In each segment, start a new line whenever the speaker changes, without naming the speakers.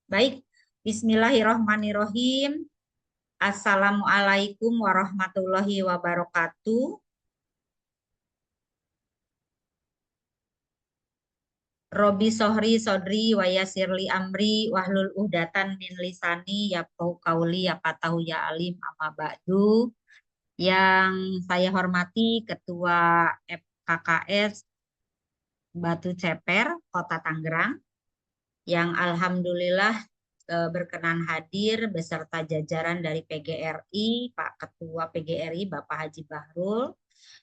Baik, Bismillahirrohmanirrohim. Assalamualaikum warahmatullahi wabarakatuh. Robi sohri sodri wayasirli amri wahlul uhdatan min lisani yafqahu qauli yafqahu ya alim amma ba'du. Yang saya hormati Ketua FKKS Batu Ceper Kota Tangerang yang alhamdulillah berkenan hadir beserta jajaran dari PGRI, Pak Ketua PGRI Bapak Haji Bahrul,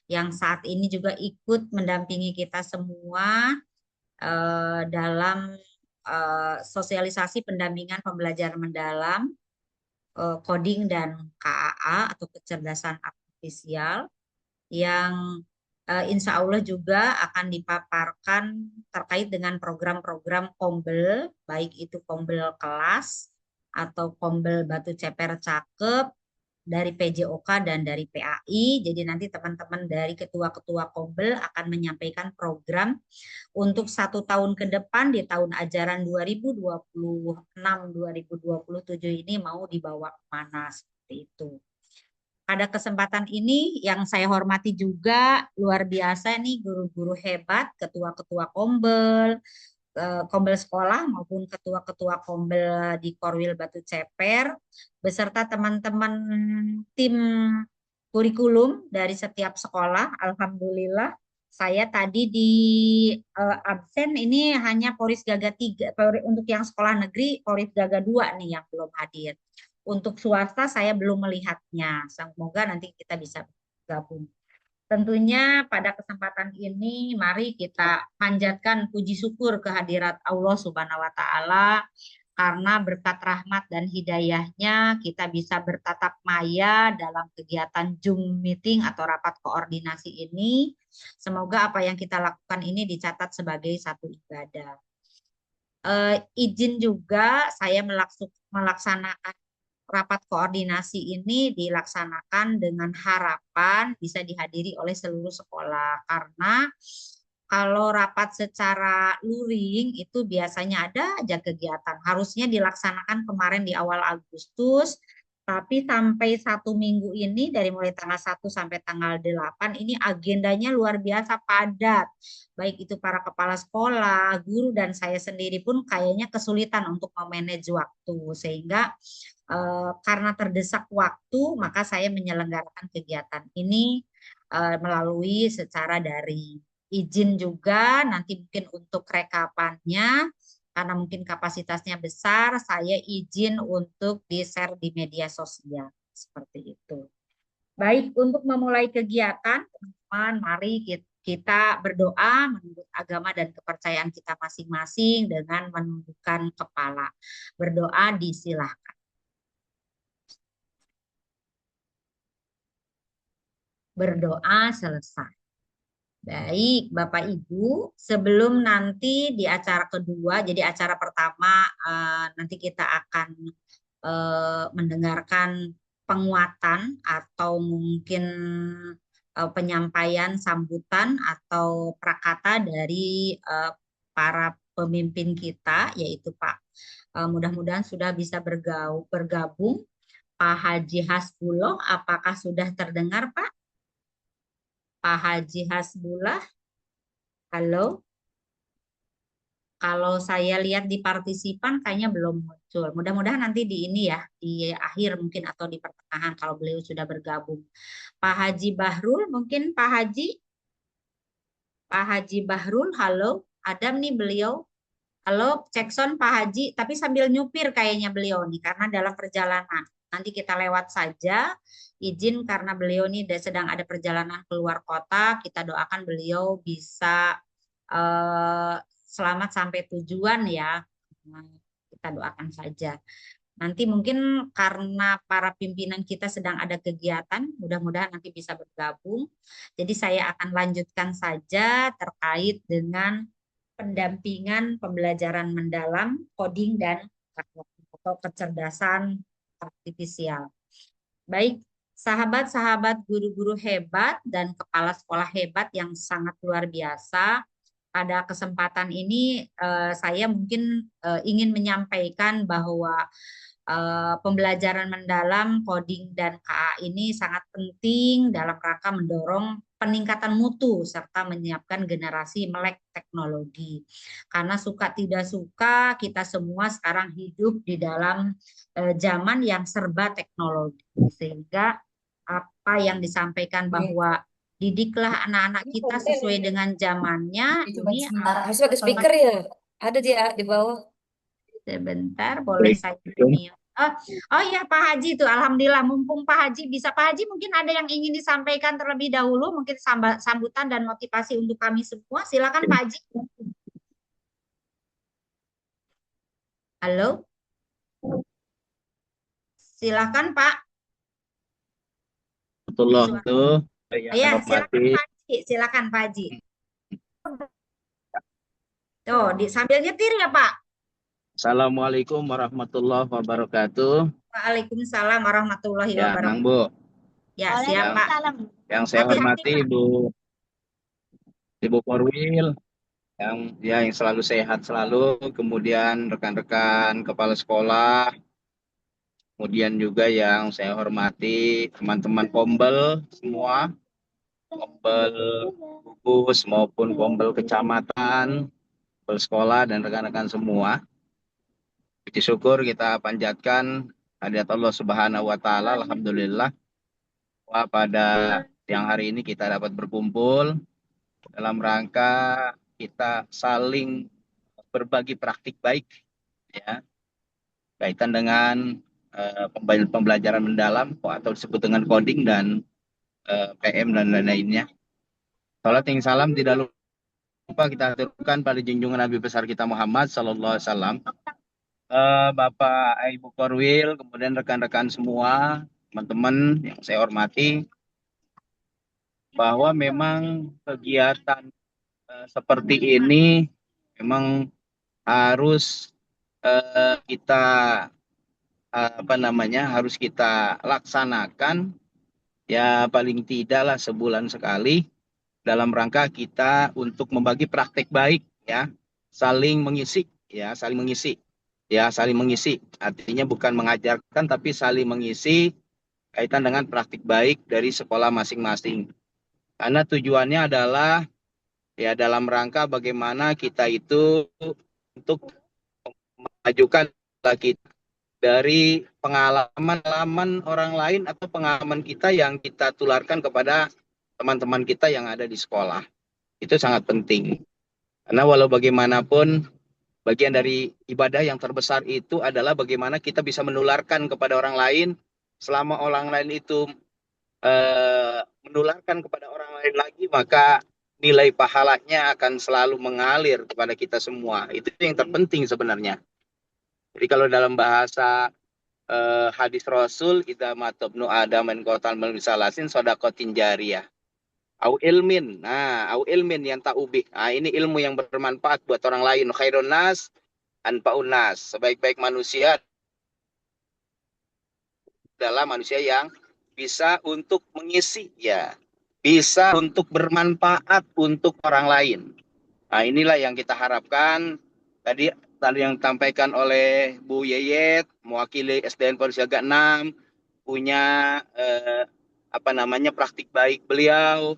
yang saat ini juga ikut mendampingi kita semua dalam sosialisasi pendampingan pembelajaran mendalam, coding dan KAA atau kecerdasan artifisial yang insya Allah juga akan dipaparkan terkait dengan program-program Kombel, baik itu Kombel kelas atau Kombel Batu Ceper Cakep dari PJOK dan dari PAI. Jadi nanti teman-teman dari ketua-ketua Kombel akan menyampaikan program untuk 1 tahun ke depan di tahun ajaran 2026-2027 ini mau dibawa kemana seperti itu. Pada kesempatan ini yang saya hormati juga luar biasa nih guru-guru hebat, ketua-ketua Kombel, Kombel sekolah maupun ketua-ketua Kombel di Korwil Batu Ceper, beserta teman-teman tim kurikulum dari setiap sekolah. Alhamdulillah, saya tadi di absen ini hanya Poris Gaga 3, untuk yang sekolah negeri Poris Gaga 2 nih yang belum hadir. Untuk swasta saya belum melihatnya. Semoga nanti kita bisa gabung. Tentunya pada kesempatan ini mari kita panjatkan puji syukur kehadirat Allah Subhanahu wa taala karena berkat rahmat dan hidayahnya kita bisa bertatap maya dalam kegiatan Zoom meeting atau rapat koordinasi ini. Semoga apa yang kita lakukan ini dicatat sebagai satu ibadah. Izin juga saya melaksanakan rapat koordinasi ini dilaksanakan dengan harapan bisa dihadiri oleh seluruh sekolah karena kalau rapat secara luring itu biasanya ada aja kegiatan. Harusnya dilaksanakan kemarin di awal Agustus, tapi sampai 1 minggu ini dari mulai tanggal 1 sampai tanggal 8 ini agendanya luar biasa padat. Baik itu para kepala sekolah, guru, dan saya sendiri pun kayaknya kesulitan untuk memanage waktu. Sehingga karena terdesak waktu, maka saya menyelenggarakan kegiatan ini melalui secara daring. Izin juga nanti mungkin untuk rekapannya, karena mungkin kapasitasnya besar, saya izin untuk di-share di media sosial. Seperti itu. Baik, untuk memulai kegiatan, teman-teman, mari kita berdoa menurut agama dan kepercayaan kita masing-masing dengan menundukkan kepala. Berdoa disilahkan. Berdoa selesai. Baik, Bapak Ibu, sebelum nanti di acara kedua, jadi acara pertama nanti kita akan mendengarkan penguatan atau mungkin penyampaian sambutan atau prakata dari para pemimpin kita, yaitu Pak. Mudah-mudahan sudah bisa bergabung. Pak Haji Hasbullah, apakah sudah terdengar, Pak? Pak Haji Hasbullah, halo. Kalau saya lihat di partisipan kayaknya belum muncul. Mudah-mudahan nanti di ini ya, di akhir mungkin atau di pertengahan kalau beliau sudah bergabung. Pak Haji Bahrul, mungkin Pak Haji Bahrul, halo. Adam nih beliau. Halo, cek sound Pak Haji, tapi sambil nyupir kayaknya beliau nih karena dalam perjalanan. Nanti kita lewat saja. Izin karena beliau nih sedang ada perjalanan keluar kota, kita doakan beliau bisa eh, selamat sampai tujuan ya. Kita doakan saja. Nanti mungkin karena para pimpinan kita sedang ada kegiatan, mudah-mudahan nanti bisa bergabung. Jadi saya akan lanjutkan saja terkait dengan pendampingan pembelajaran mendalam, coding dan atau kecerdasan artifisial. Baik, sahabat-sahabat guru-guru hebat dan kepala sekolah hebat yang sangat luar biasa. pada kesempatan ini saya mungkin ingin menyampaikan bahwa pembelajaran mendalam coding dan KA ini sangat penting dalam rangka mendorong peningkatan mutu serta menyiapkan generasi melek teknologi. Karena suka tidak suka kita semua sekarang hidup di dalam zaman yang serba teknologi. Sehingga apa yang disampaikan bahwa didiklah anak-anak kita sesuai dengan zamannya ini
Harus pakai speaker ya. Ada dia di bawah.
sebentar, boleh saya mute. Oh, oh ya Pak Haji itu, Alhamdulillah mumpung Pak Haji bisa, Pak Haji mungkin ada yang ingin disampaikan terlebih dahulu, mungkin sambutan dan motivasi untuk kami semua. Silakan Pak Haji. Halo, silakan Pak.
Warahmatullah
Suara.
itu yang
Ya,
saya
silakan
hormati.
Pak Haji. Silakan Pak Haji. Tuh, sambil nyetir ya Pak.
Assalamualaikum warahmatullahi wabarakatuh.
Waalaikumsalam warahmatullahi
Ya, Nang
wabarakatuh.
Bu,
Ya, siap Pak.
yang saya
Hati-hati
hormati
Pak.
Ibu Korwil, yang selalu sehat selalu, kemudian rekan-rekan kepala sekolah, kemudian juga yang saya hormati teman-teman Pombel semua, Pombel gugus maupun Pombel kecamatan, Pombel sekolah dan rekan-rekan semua. Puji syukur kita panjatkan hadirat Allah Subhanahu wa taala. Alhamdulillah bahwa pada siang hari ini kita dapat berkumpul dalam rangka kita saling berbagi praktik baik ya kaitan dengan pembelajaran mendalam atau disebut dengan coding dan PM dan lain-lainnya. Salat yang salam tidak lupa kita aturkan pada junjungan Nabi besar kita Muhammad sallallahu alaihi wasallam. Bapak Ibu Korwil, kemudian rekan-rekan semua, teman-teman yang saya hormati, bahwa memang kegiatan seperti ini memang harus kita harus kita laksanakan ya paling tidaklah sebulan sekali dalam rangka kita untuk membagi praktek baik ya, saling mengisi saling mengisi. Artinya bukan mengajarkan tapi saling mengisi kaitan dengan praktik baik dari sekolah masing-masing. Karena tujuannya adalah ya dalam rangka bagaimana kita itu untuk memajukan kita dari pengalaman orang lain atau pengalaman kita yang kita tularkan kepada teman-teman kita yang ada di sekolah. Itu sangat penting. Karena walau bagaimanapun bagian dari ibadah yang terbesar itu adalah bagaimana kita bisa menularkan kepada orang lain. Selama orang lain itu menularkan kepada orang lain lagi, maka nilai pahalanya akan selalu mengalir kepada kita semua. Itu yang terpenting sebenarnya. Jadi kalau dalam bahasa hadis Rasul, idza matabnu adam min qatal misalasin sadaqatin jariyah. Au ilmin. Nah, au ilmin yang ta'ubih. Nah, ini ilmu yang bermanfaat buat orang lain. Khairun nas anfa'un nas. Sebaik-baik manusia adalah manusia yang bisa untuk mengisi ya, bisa untuk bermanfaat untuk orang lain. Nah, inilah yang kita harapkan tadi yang disampaikan oleh Bu Yeyet mewakili SDN Polisiaga 6 punya praktik baik beliau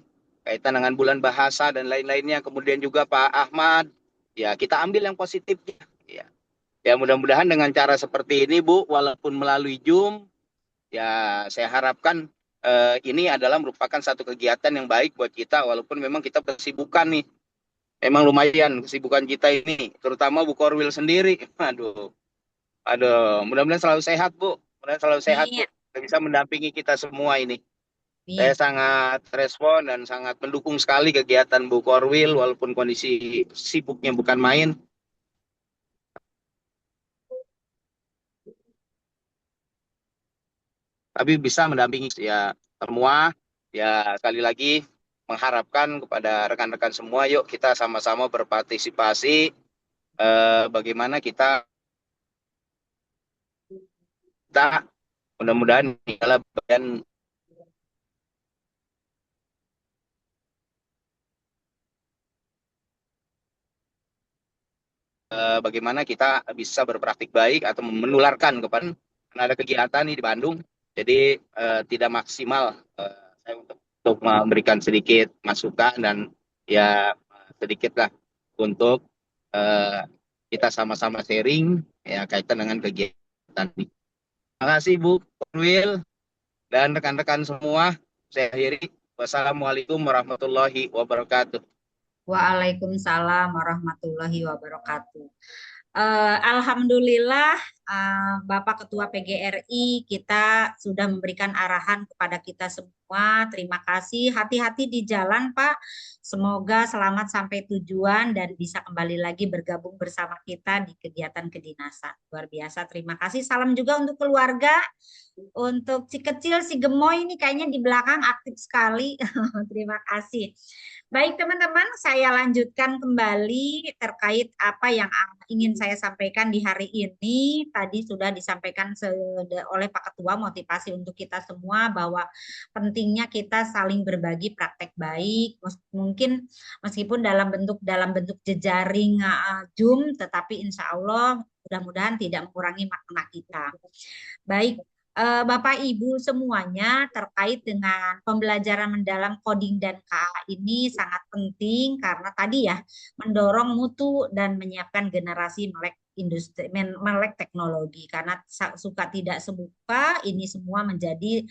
kaitan dengan bulan bahasa dan lain-lainnya. Kemudian juga Pak Ahmad, ya kita ambil yang positifnya. Ya, ya mudah-mudahan dengan cara seperti ini Bu, walaupun melalui Zoom, ya saya harapkan ini adalah merupakan satu kegiatan yang baik buat kita, walaupun memang kita kesibukan nih. Memang lumayan kesibukan kita ini, terutama Bu Korwil sendiri. Aduh, mudah-mudahan selalu sehat Bu. Mudah-mudahan selalu sehat Bu.
Iya,
Bisa mendampingi kita semua ini. Saya
iya.
sangat respon dan sangat mendukung sekali kegiatan Bu Korwil walaupun kondisi sibuknya bukan main. Tapi bisa mendampingi ya semua. Ya sekali lagi mengharapkan kepada rekan-rekan semua, yuk kita sama-sama berpartisipasi bagaimana kita mudah-mudahan ini adalah bagian bagaimana kita bisa berpraktik baik atau menularkan kepada, karena ada kegiatan nih di Bandung, jadi tidak maksimal saya untuk memberikan sedikit masukan dan ya sedikit lah untuk eh, kita sama-sama sharing ya kaitan dengan kegiatan ini. Terima kasih Bu Will dan rekan-rekan semua. Saya akhiri. Wassalamualaikum warahmatullahi wabarakatuh.
Waalaikumsalam warahmatullahi wabarakatuh. Alhamdulillah, Bapak Ketua PGRI kita sudah memberikan arahan kepada kita semua. Terima kasih. Hati-hati di jalan, Pak. Semoga selamat sampai tujuan dan bisa kembali lagi bergabung bersama kita di kegiatan kedinasan. Luar biasa. Terima kasih. Salam juga untuk keluarga. Untuk si kecil, si gemoy ini kayaknya di belakang aktif sekali. Terima kasih. Baik teman-teman, saya lanjutkan kembali terkait apa yang ingin saya sampaikan di hari ini. Tadi sudah disampaikan oleh Pak Ketua motivasi untuk kita semua bahwa pentingnya kita saling berbagi praktek baik. Mungkin meskipun dalam bentuk jejaring Zoom, tetapi insya Allah mudah-mudahan tidak mengurangi makna kita. Baik, Bapak Ibu semuanya terkait dengan pembelajaran mendalam coding dan KA ini sangat penting karena tadi ya mendorong mutu dan menyiapkan generasi melek industri melek teknologi karena suka tidak suka ini semua menjadi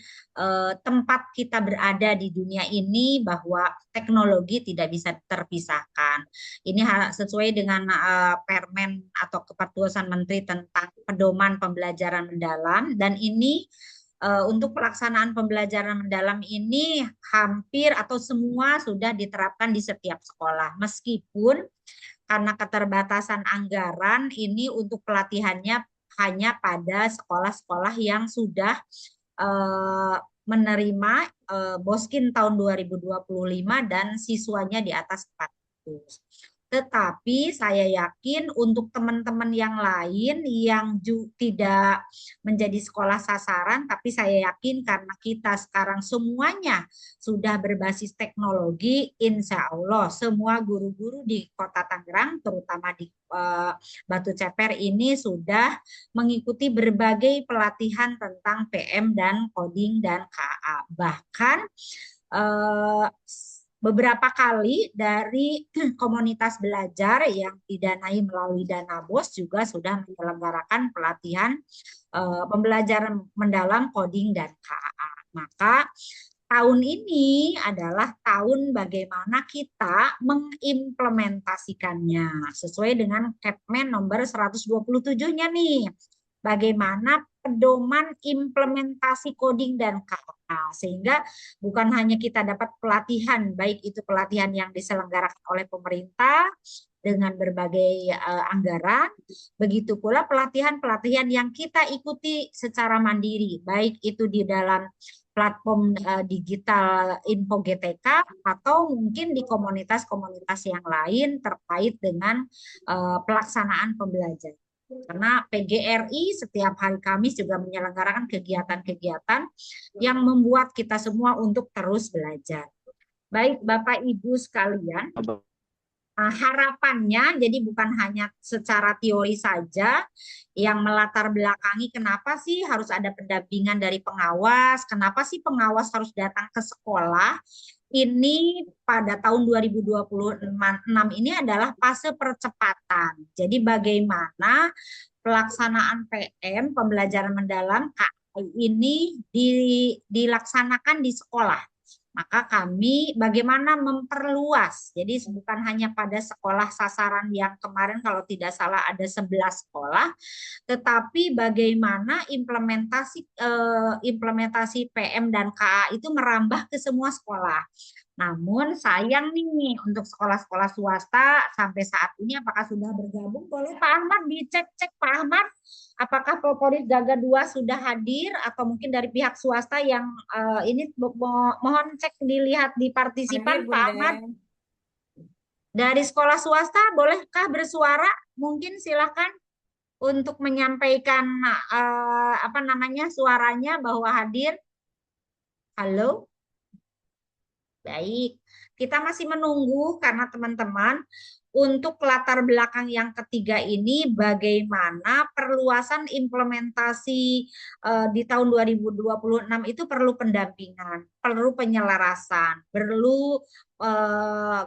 tempat kita berada di dunia ini bahwa teknologi tidak bisa terpisahkan. Ini sesuai dengan Permen atau Keputusan Menteri tentang pedoman pembelajaran mendalam dan ini untuk pelaksanaan pembelajaran mendalam ini hampir atau semua sudah diterapkan di setiap sekolah. Meskipun karena keterbatasan anggaran ini untuk pelatihannya hanya pada sekolah-sekolah yang sudah menerima Boskin tahun 2025 dan siswanya di atas 400. Tetapi saya yakin untuk teman-teman yang lain yang tidak menjadi sekolah sasaran, tapi saya yakin karena kita sekarang semuanya sudah berbasis teknologi, insya Allah semua guru-guru di Kota Tangerang, terutama di Batu Ceper ini sudah mengikuti berbagai pelatihan tentang PM dan coding dan KA. Bahkan beberapa kali dari komunitas belajar yang didanai melalui dana BOS juga sudah menyelenggarakan pelatihan pembelajaran mendalam coding dan KA. Maka tahun ini adalah tahun bagaimana kita mengimplementasikannya sesuai dengan Kepmen nomor 127-nya nih. Bagaimana pedoman implementasi coding dan KA sehingga bukan hanya kita dapat pelatihan baik itu pelatihan yang diselenggarakan oleh pemerintah dengan berbagai anggaran, begitu pula pelatihan-pelatihan yang kita ikuti secara mandiri, baik itu di dalam platform digital Info GTK atau mungkin di komunitas-komunitas yang lain terkait dengan pelaksanaan pembelajaran. Karena PGRI setiap hari Kamis juga menyelenggarakan kegiatan-kegiatan yang membuat kita semua untuk terus belajar. Baik Bapak Ibu sekalian, harapannya jadi bukan hanya secara teori saja yang melatar belakangi kenapa sih harus ada pendampingan dari pengawas, kenapa sih pengawas harus datang ke sekolah. Ini pada tahun 2026 ini adalah fase percepatan. Jadi bagaimana pelaksanaan PM, pembelajaran mendalam KAI ini dilaksanakan di sekolah. Maka kami bagaimana memperluas. Jadi bukan hanya pada sekolah sasaran yang kemarin kalau tidak salah ada 11 sekolah, tetapi bagaimana implementasi PM dan KA itu merambah ke semua sekolah. Namun sayang nih untuk sekolah-sekolah swasta sampai saat ini apakah sudah bergabung? Boleh Pak Ahmad dicek-cek Pak Ahmad apakah Polporis Gaga 2 sudah hadir atau mungkin dari pihak swasta yang ini mohon cek dilihat di partisipan
Hadir,
Pak
Bunda.
Ahmad. Dari sekolah swasta bolehkah bersuara? Mungkin silakan untuk menyampaikan apa namanya suaranya bahwa hadir. Halo. Baik, kita masih menunggu karena teman-teman untuk latar belakang yang ketiga ini, bagaimana perluasan implementasi di tahun 2026 itu perlu pendampingan, perlu penyelarasan, perlu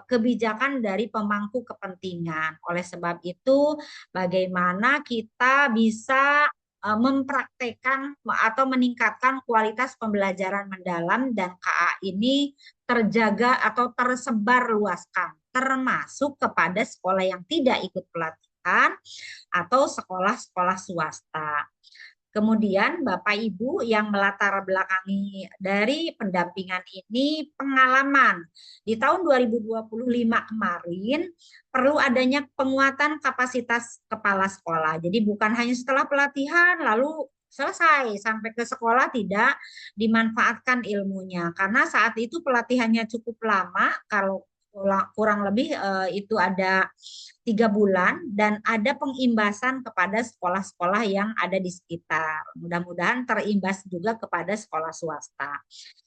kebijakan dari pemangku kepentingan. Oleh sebab itu, bagaimana kita bisa mempraktekkan atau meningkatkan kualitas pembelajaran mendalam dan KA ini terjaga atau tersebar luaskan, termasuk kepada sekolah yang tidak ikut pelatihan atau sekolah-sekolah swasta. Kemudian Bapak Ibu yang melatar belakangi dari pendampingan ini pengalaman. Di tahun 2025 kemarin perlu adanya penguatan kapasitas kepala sekolah. Jadi bukan hanya setelah pelatihan lalu selesai sampai ke sekolah tidak dimanfaatkan ilmunya. Karena saat itu pelatihannya cukup lama, kalau kurang lebih itu ada 3 bulan dan ada pengimbasan kepada sekolah-sekolah yang ada di sekitar. Mudah-mudahan terimbas juga kepada sekolah swasta.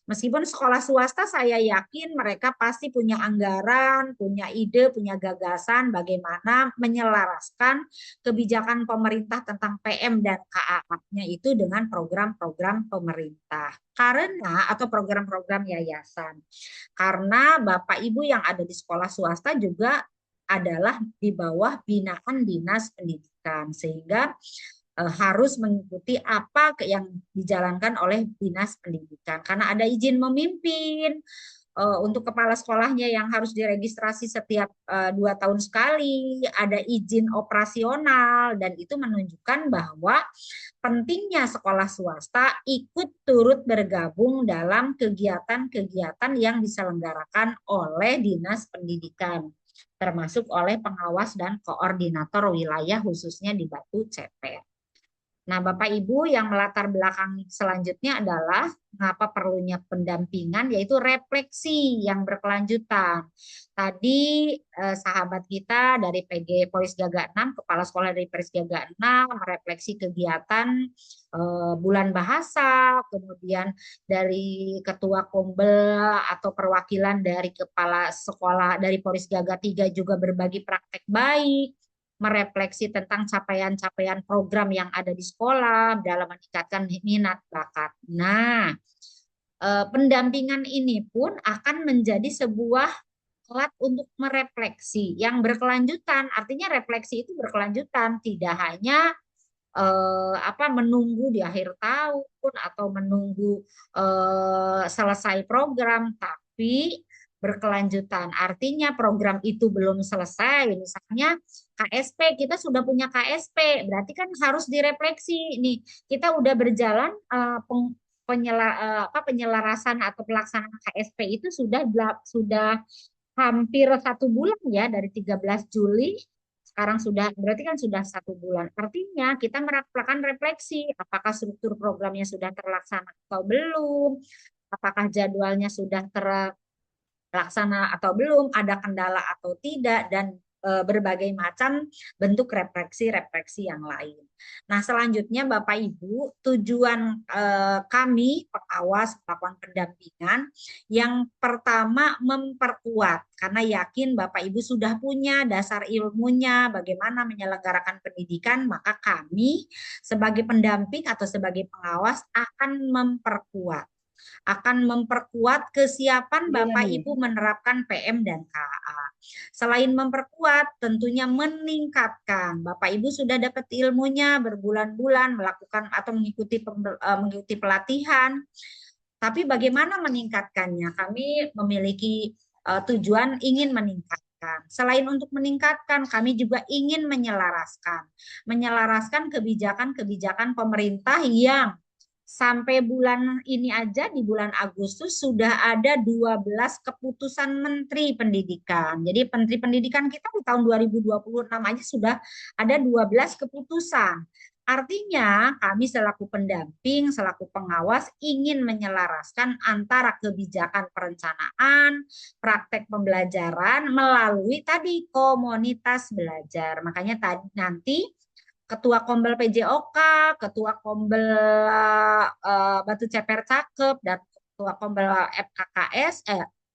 Meskipun sekolah swasta saya yakin mereka pasti punya anggaran, punya ide, punya gagasan bagaimana menyelaraskan kebijakan pemerintah tentang PM dan KA-nya itu dengan program-program pemerintah. Karena atau program-program yayasan. Karena Bapak Ibu yang ada di sekolah swasta juga adalah di bawah binaan Dinas Pendidikan, sehingga harus mengikuti apa yang dijalankan oleh Dinas Pendidikan. Karena ada izin memimpin untuk kepala sekolahnya yang harus diregistrasi setiap 2 tahun sekali, ada izin operasional, dan itu menunjukkan bahwa pentingnya sekolah swasta ikut turut bergabung dalam kegiatan-kegiatan yang diselenggarakan oleh Dinas Pendidikan, termasuk oleh pengawas dan koordinator wilayah khususnya di Batu Ceper. Nah, Bapak Ibu yang melatar belakang selanjutnya adalah mengapa perlunya pendampingan, yaitu refleksi yang berkelanjutan. Tadi sahabat kita dari PG Polis Gaga 6, kepala sekolah dari Polis Gaga 6 merefleksi kegiatan bulan bahasa, kemudian dari ketua Kombel atau perwakilan dari kepala sekolah dari Polis Gaga 3 juga berbagi praktek baik, merefleksi tentang capaian-capaian program yang ada di sekolah dalam meningkatkan minat bakat. Nah, pendampingan ini pun akan menjadi sebuah alat untuk merefleksi yang berkelanjutan. Artinya refleksi itu berkelanjutan, tidak hanya menunggu di akhir tahun atau menunggu selesai program, tapi berkelanjutan. Artinya program itu belum selesai, misalnya KSP, kita sudah punya KSP, berarti kan harus direfleksi. Nih, kita udah berjalan penyelarasan atau pelaksanaan KSP itu sudah hampir 1 bulan ya, dari 13 Juli sekarang sudah, berarti kan sudah 1 bulan. Artinya kita melakukan refleksi, apakah struktur programnya sudah terlaksana atau belum, apakah jadwalnya sudah terlaksana atau belum, ada kendala atau tidak, dan berbagai macam bentuk refleksi-refleksi yang lain. Nah, selanjutnya Bapak Ibu, tujuan kami pengawas melakukan pendampingan yang pertama memperkuat, karena yakin Bapak Ibu sudah punya dasar ilmunya bagaimana menyelenggarakan pendidikan, maka kami sebagai pendamping atau sebagai pengawas akan memperkuat kesiapan Bapak Ibu menerapkan PM dan KA. Selain memperkuat, tentunya meningkatkan. Bapak Ibu sudah dapat ilmunya berbulan-bulan melakukan atau mengikuti pelatihan. Tapi bagaimana meningkatkannya? Kami memiliki tujuan ingin meningkatkan. Selain untuk meningkatkan, kami juga ingin menyelaraskan kebijakan-kebijakan pemerintah yang sampai bulan ini aja, di bulan Agustus sudah ada 12 keputusan Menteri Pendidikan. Jadi Menteri Pendidikan kita di tahun 2026 aja sudah ada 12 keputusan. Artinya kami selaku pendamping, selaku pengawas ingin menyelaraskan antara kebijakan perencanaan, praktek pembelajaran melalui tadi komunitas belajar. Makanya tadi nanti Ketua Kombel PJOK, Ketua Kombel Batu Ceper Cakep, dan Ketua Kombel FKKS,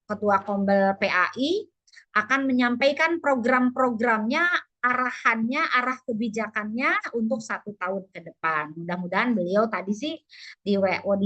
Ketua Kombel PAI akan menyampaikan program-programnya, arahannya, arah kebijakannya untuk 1 tahun ke depan. Mudah-mudahan beliau tadi sih di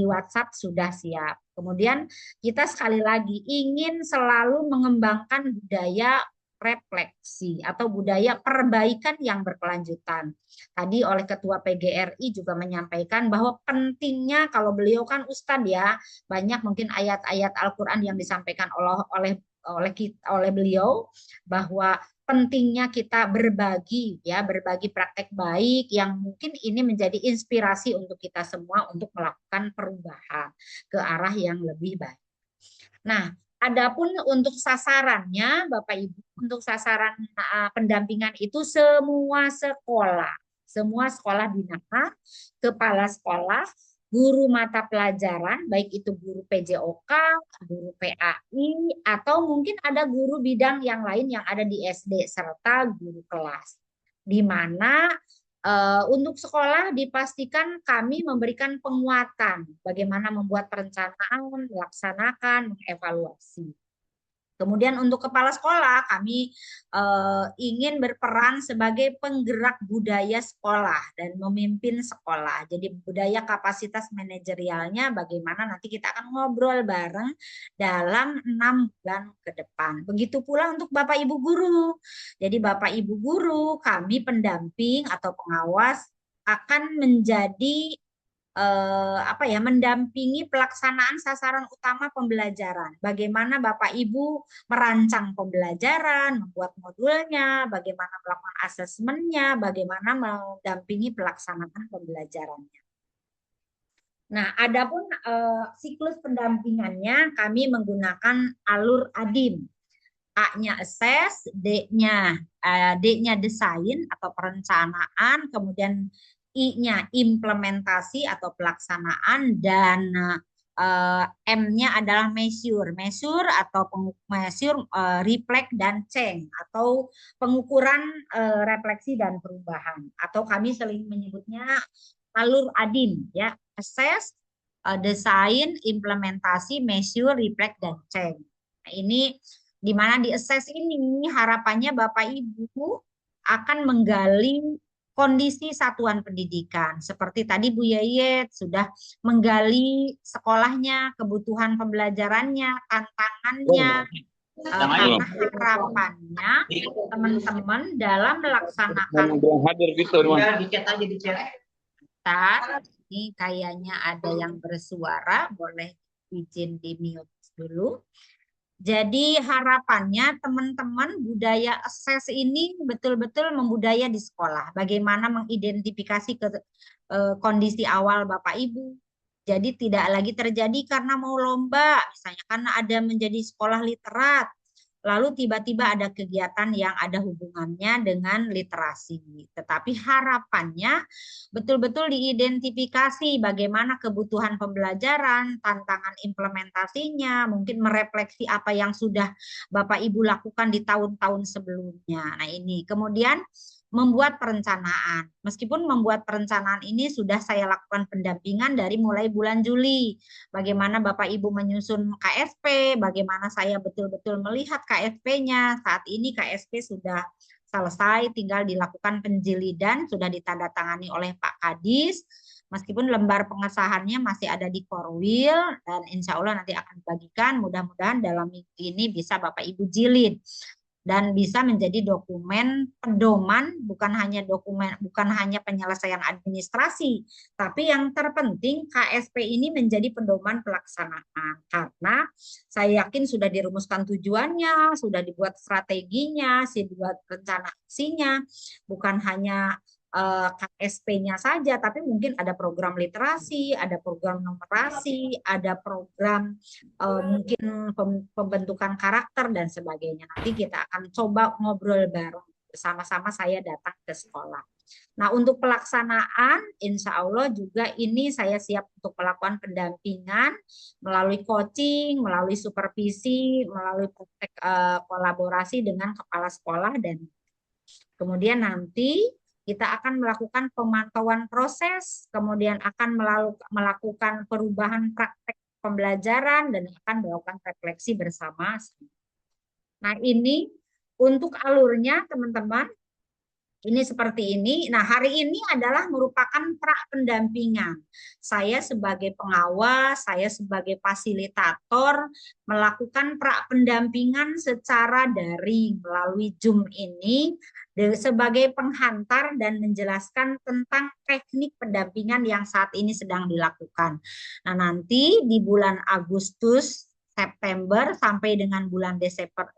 WhatsApp sudah siap. Kemudian kita sekali lagi ingin selalu mengembangkan budaya refleksi atau budaya perbaikan yang berkelanjutan. Tadi oleh Ketua PGRI juga menyampaikan bahwa pentingnya, kalau beliau kan Ustadz ya, banyak mungkin ayat-ayat Al-Quran yang disampaikan oleh beliau, bahwa pentingnya kita berbagi ya, berbagi praktek baik yang mungkin ini menjadi inspirasi untuk kita semua untuk melakukan perubahan ke arah yang lebih baik. Nah, adapun untuk sasarannya, Bapak Ibu, untuk sasaran pendampingan itu semua sekolah binaan, kepala sekolah, guru mata pelajaran, baik itu guru PJOK, guru PAI, atau mungkin ada guru bidang yang lain yang ada di SD, serta guru kelas. Di mana untuk sekolah dipastikan kami memberikan penguatan, bagaimana membuat perencanaan, melaksanakan, mengevaluasi. Kemudian untuk kepala sekolah, kami ingin berperan sebagai penggerak budaya sekolah dan memimpin sekolah. Jadi budaya kapasitas manajerialnya bagaimana nanti kita akan ngobrol bareng dalam 6 bulan ke depan. Begitu pula untuk Bapak Ibu guru. Jadi Bapak Ibu guru, kami pendamping atau pengawas akan menjadi mendampingi pelaksanaan sasaran utama pembelajaran. Bagaimana Bapak Ibu merancang pembelajaran, membuat modulnya, bagaimana melakukan asesmennya, bagaimana mendampingi pelaksanaan pembelajarannya. Nah, adapun siklus pendampingannya kami menggunakan alur ADIM. A-nya assess, D-nya desain atau perencanaan, kemudian I-nya implementasi atau pelaksanaan, dan M-nya adalah measure atau measure, reflect dan change atau pengukuran refleksi dan perubahan, atau kami sering menyebutnya alur ADIM ya, assess, desain, implementasi, measure, reflect dan change. Nah, ini di mana di assess ini harapannya Bapak Ibu akan menggali kondisi satuan pendidikan. Seperti tadi Bu Yayet sudah menggali sekolahnya, kebutuhan pembelajarannya, tantangannya, karena harapannya teman-teman dalam melaksanakan ini kayaknya ada yang bersuara, boleh izin di mute dulu. Jadi harapannya teman-teman budaya assess ini betul-betul membudaya di sekolah. Bagaimana mengidentifikasi kondisi awal Bapak Ibu. Jadi tidak lagi terjadi karena mau lomba, misalnya karena ada menjadi sekolah literat, lalu tiba-tiba ada kegiatan yang ada hubungannya dengan literasi. Tetapi harapannya betul-betul diidentifikasi bagaimana kebutuhan pembelajaran, tantangan implementasinya, mungkin merefleksi apa yang sudah Bapak Ibu lakukan di tahun-tahun sebelumnya. Nah ini, kemudian membuat perencanaan. Meskipun membuat perencanaan ini sudah saya lakukan pendampingan dari mulai bulan Juli. Bagaimana Bapak Ibu menyusun KSP, bagaimana saya betul-betul melihat KSP-nya. Saat ini KSP sudah selesai, tinggal dilakukan penjilidan, sudah ditandatangani oleh Pak Kadis. Meskipun lembar pengesahannya masih ada di Korwil, dan insya Allah nanti akan dibagikan. Mudah-mudahan dalam minggu ini bisa Bapak Ibu jilid dan bisa menjadi dokumen pedoman, bukan hanya penyelesaian administrasi, tapi yang terpenting KSP ini menjadi pedoman pelaksanaan, karena saya yakin sudah dirumuskan tujuannya, sudah dibuat strateginya, sudah dibuat rencana aksinya, bukan hanya KSP-nya saja, tapi mungkin ada program literasi, ada program numerasi, ada program mungkin pembentukan karakter dan sebagainya. Nanti kita akan coba ngobrol bareng bersama-sama, saya datang ke sekolah. Nah, untuk pelaksanaan, insya Allah juga ini saya siap untuk melakukan pendampingan melalui coaching, melalui supervisi, melalui praktek kolaborasi dengan kepala sekolah, dan kemudian nanti kita akan melakukan pemantauan proses, kemudian akan melakukan perubahan praktek pembelajaran, dan akan melakukan refleksi bersama. Nah, ini untuk alurnya teman-teman, ini seperti ini. Nah, hari ini adalah merupakan pra pendampingan. Saya sebagai pengawas, saya sebagai fasilitator melakukan pra pendampingan secara daring melalui Zoom ini sebagai penghantar dan menjelaskan tentang teknik pendampingan yang saat ini sedang dilakukan. Nah, nanti di bulan Agustus September sampai dengan bulan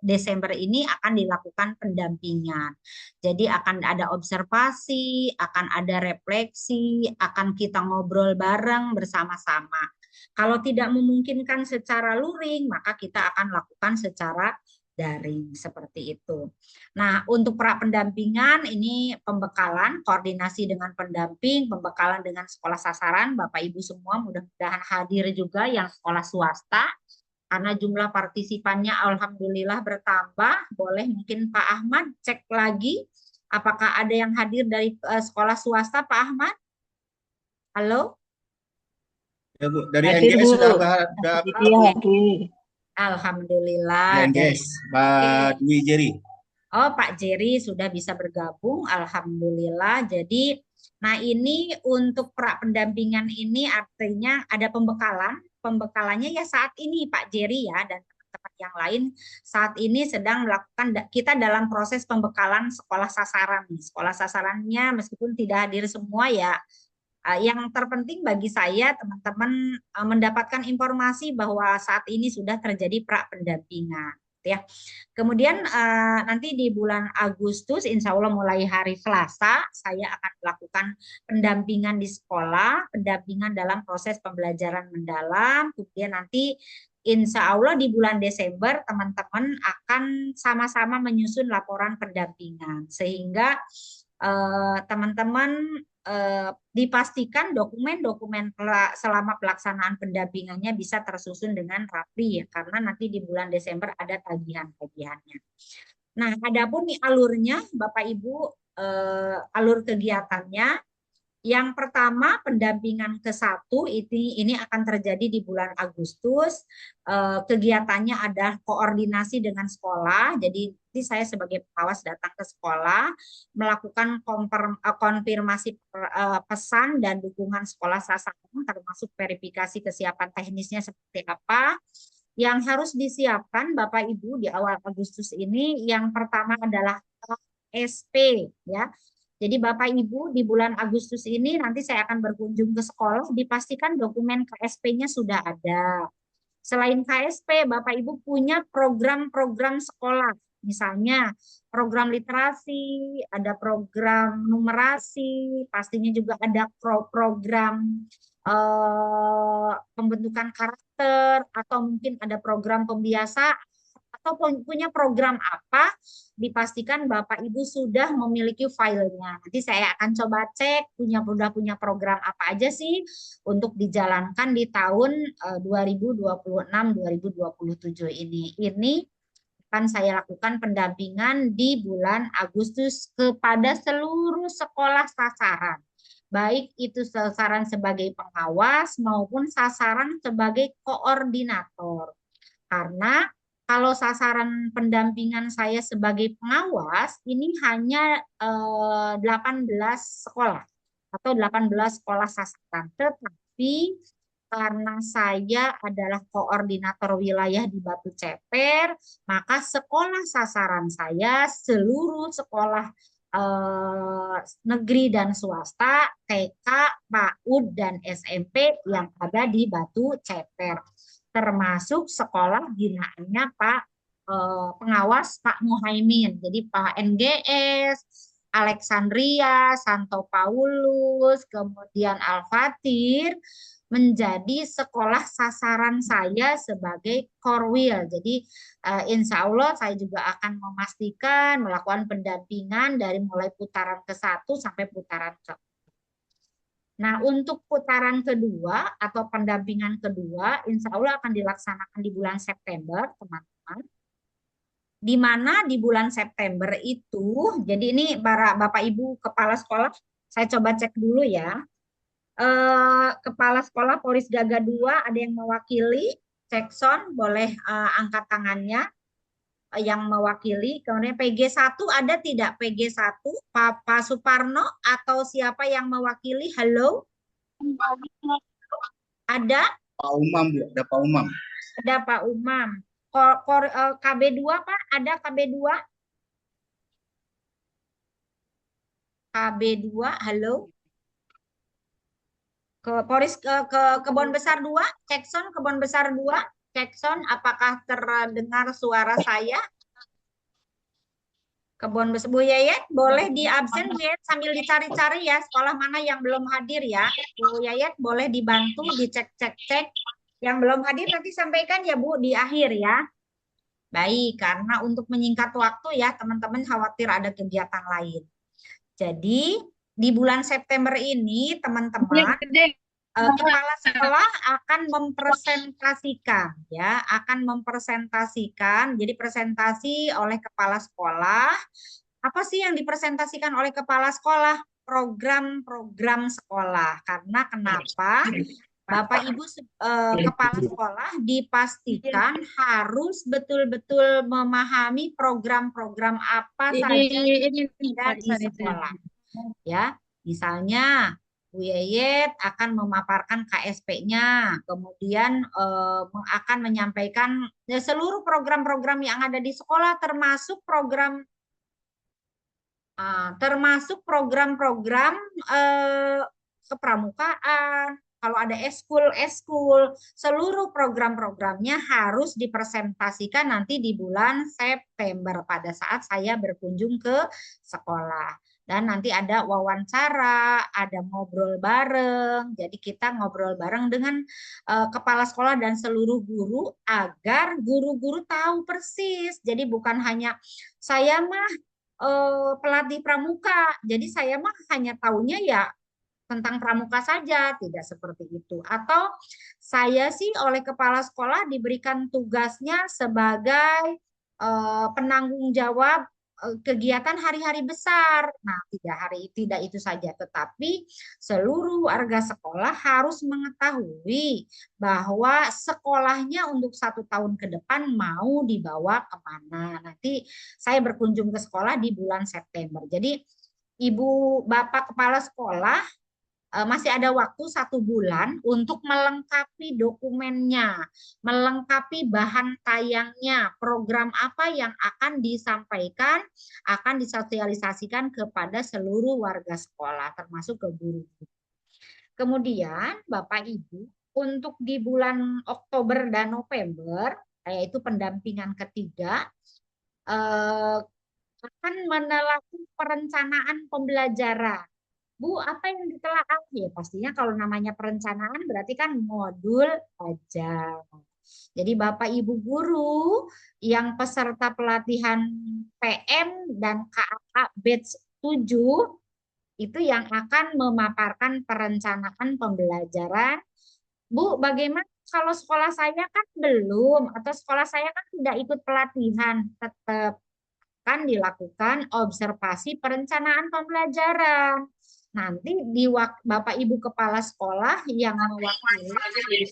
Desember ini akan dilakukan pendampingan. Jadi akan ada observasi, akan ada refleksi, akan kita ngobrol bareng bersama-sama. Kalau tidak memungkinkan secara luring, maka kita akan lakukan secara daring seperti itu. Nah, untuk pra pendampingan ini pembekalan, koordinasi dengan pendamping, pembekalan dengan sekolah sasaran, Bapak Ibu semua mudah-mudahan hadir juga yang sekolah swasta karena jumlah partisipannya alhamdulillah bertambah. Boleh mungkin Pak Ahmad cek lagi apakah ada yang hadir dari sekolah swasta, Pak Ahmad? Halo?
Ya, Bu. Dari
Hadir,
NGS
Bu.
sudah berapa,
Dia
Bu?
hadir.
Alhamdulillah.
Dari NGS, Pak Dwi Jerry.
Oh, Pak Jerry sudah bisa bergabung, alhamdulillah. Jadi, nah ini untuk pra pendampingan ini artinya ada pembekalan. Pembekalannya ya saat ini Pak Jerry ya dan teman-teman yang lain saat ini sedang melakukan, kita dalam proses pembekalan sekolah sasaran. Sekolah sasarannya meskipun tidak hadir semua ya, yang terpenting bagi saya teman-teman mendapatkan informasi bahwa saat ini sudah terjadi pra pendampingan ya. Kemudian nanti di bulan Agustus insya Allah mulai hari Selasa saya akan melakukan pendampingan di sekolah, pendampingan dalam proses pembelajaran mendalam. Kemudian nanti insya Allah di bulan Desember teman-teman akan sama-sama menyusun laporan pendampingan sehingga teman-teman dipastikan dokumen-dokumen selama pelaksanaan pendampingannya bisa tersusun dengan rapi ya, karena nanti di bulan Desember ada tagihan-tagihannya. Nah, adapun nih alurnya Bapak Ibu, alur kegiatannya yang pertama pendampingan ke-1 ini akan terjadi di bulan Agustus. Kegiatannya adalah koordinasi dengan sekolah. Jadi saya sebagai pengawas datang ke sekolah melakukan konfirmasi pesan dan dukungan sekolah sasaran termasuk verifikasi kesiapan teknisnya seperti apa. Yang harus disiapkan Bapak Ibu di awal Agustus ini yang pertama adalah KSP ya. Jadi Bapak Ibu di bulan Agustus ini nanti saya akan berkunjung ke sekolah, dipastikan dokumen KSP-nya sudah ada. Selain KSP, Bapak Ibu punya program-program sekolah, misalnya program literasi, ada program numerasi, pastinya juga ada program pembentukan karakter, atau mungkin ada program pembiasaan, atau punya program apa, dipastikan Bapak Ibu sudah memiliki filenya. Nanti saya akan coba cek udah punya program apa aja sih untuk dijalankan di tahun 2026-2027 ini. Ini akan saya lakukan pendampingan di bulan Agustus kepada seluruh sekolah sasaran. Baik itu sasaran sebagai pengawas maupun sasaran sebagai koordinator. Karena kalau sasaran pendampingan saya sebagai pengawas ini hanya 18 sekolah atau 18 sekolah sasaran. Tetapi karena saya adalah koordinator wilayah di Batu Ceper, maka sekolah sasaran saya seluruh sekolah negeri dan swasta, TK, PAUD, dan SMP yang ada di Batu Ceper. Termasuk sekolah binaannya Pak pengawas Pak Muhaimin. Jadi Pak NGS, Alexandria, Santo Paulus, kemudian Al-Fatir menjadi sekolah sasaran saya sebagai korwil. Jadi insya Allah saya juga akan memastikan melakukan pendampingan dari mulai putaran ke-1 sampai putaran ke. Nah, untuk putaran kedua atau pendampingan kedua, insya Allah akan dilaksanakan di bulan September, teman-teman. Di mana di bulan September itu, jadi ini para Bapak Ibu Kepala Sekolah, saya coba cek dulu ya. Kepala Sekolah Polis Gaga 2, ada yang mewakili? Cekson, boleh angkat tangannya. yang mewakili. Kemudian PG1 ada tidak? PG1 Pak Suparno atau siapa yang mewakili? Halo? Ada?
Pak Umam, Bu. Ada Pak Umam.
Ada Pak Umam. KB2 Pak, ada KB2? KB2, halo? Ke Kebon Besar 2, Cekson Kebon Besar 2, Cekson, apakah terdengar suara saya? Kebon Besar, Bu Yayet, boleh di absen Bu Yayet sambil dicari-cari ya, sekolah mana yang belum hadir ya. Bu Yayet boleh dibantu, dicek-cek-cek. Yang belum hadir nanti sampaikan ya Bu di akhir ya. Baik, karena untuk menyingkat waktu ya, teman-teman khawatir ada kegiatan lain. Jadi, di bulan September ini, teman-teman, kepala sekolah akan mempresentasikan ya, jadi presentasi oleh kepala sekolah. Apa sih yang dipresentasikan oleh kepala sekolah? Program-program sekolah. Karena kenapa? Bapak Ibu kepala sekolah dipastikan harus betul-betul memahami program-program apa saja yang ada di sekolah. Ya, misalnya Bu Yeyet akan memaparkan KSP-nya, kemudian akan menyampaikan seluruh program-program yang ada di sekolah, termasuk program-program kepramukaan. Kalau ada eskul, seluruh program-programnya harus dipresentasikan nanti di bulan September pada saat saya berkunjung ke sekolah. Dan nanti ada wawancara, ada ngobrol bareng. Jadi kita ngobrol bareng dengan kepala sekolah dan seluruh guru agar guru-guru tahu persis. Jadi bukan hanya saya mah pelatih pramuka, jadi saya mah hanya tahunya ya tentang pramuka saja, tidak seperti itu. Atau saya sih oleh kepala sekolah diberikan tugasnya sebagai penanggung jawab kegiatan hari-hari besar. Nah, tidak itu saja, tetapi seluruh warga sekolah harus mengetahui bahwa sekolahnya untuk 1 tahun ke depan mau dibawa kemana. Nanti saya berkunjung ke sekolah di bulan September. Jadi Ibu Bapak Kepala Sekolah masih ada waktu 1 bulan untuk melengkapi dokumennya, melengkapi bahan tayangnya, program apa yang akan disampaikan, akan disosialisasikan kepada seluruh warga sekolah, termasuk ke guru. Kemudian Bapak Ibu, untuk di bulan Oktober dan November, yaitu pendampingan ketiga, akan melakukan perencanaan pembelajaran. Bu, apa yang ditelaah? Ya, pastinya kalau namanya perencanaan berarti kan modul aja. Jadi Bapak Ibu guru yang peserta pelatihan PM dan KAK batch 7 itu yang akan memaparkan perencanaan pembelajaran. Bu, bagaimana kalau sekolah saya kan belum, atau sekolah saya kan tidak ikut pelatihan, tetap akan dilakukan observasi perencanaan pembelajaran. Nanti di Bapak Ibu Kepala Sekolah yang mewakili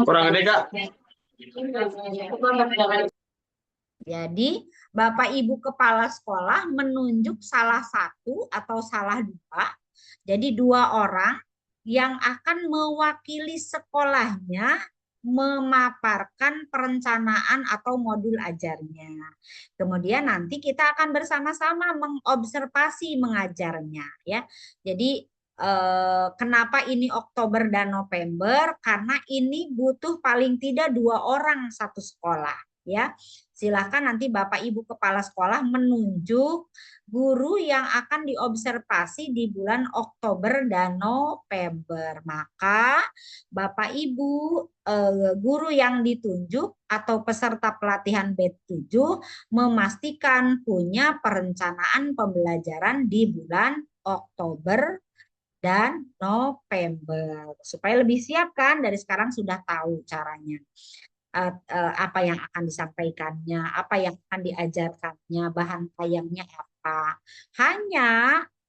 Kurang ada, Kak.
Jadi Bapak Ibu Kepala Sekolah menunjuk salah satu atau salah 2. Jadi 2 orang yang akan mewakili sekolahnya memaparkan perencanaan atau modul ajarnya. Kemudian nanti kita akan bersama-sama mengobservasi mengajarnya ya. Jadi kenapa ini Oktober dan November? Karena ini butuh paling tidak 2 orang satu sekolah ya. Silakan nanti Bapak Ibu Kepala Sekolah menunjuk guru yang akan diobservasi di bulan Oktober dan November. Maka Bapak Ibu guru yang ditunjuk atau peserta pelatihan batch 7 memastikan punya perencanaan pembelajaran di bulan Oktober dan November. Supaya lebih siap kan, dari sekarang sudah tahu caranya. Apa yang akan disampaikannya, apa yang akan diajarkannya, bahan tayangnya apa. Hanya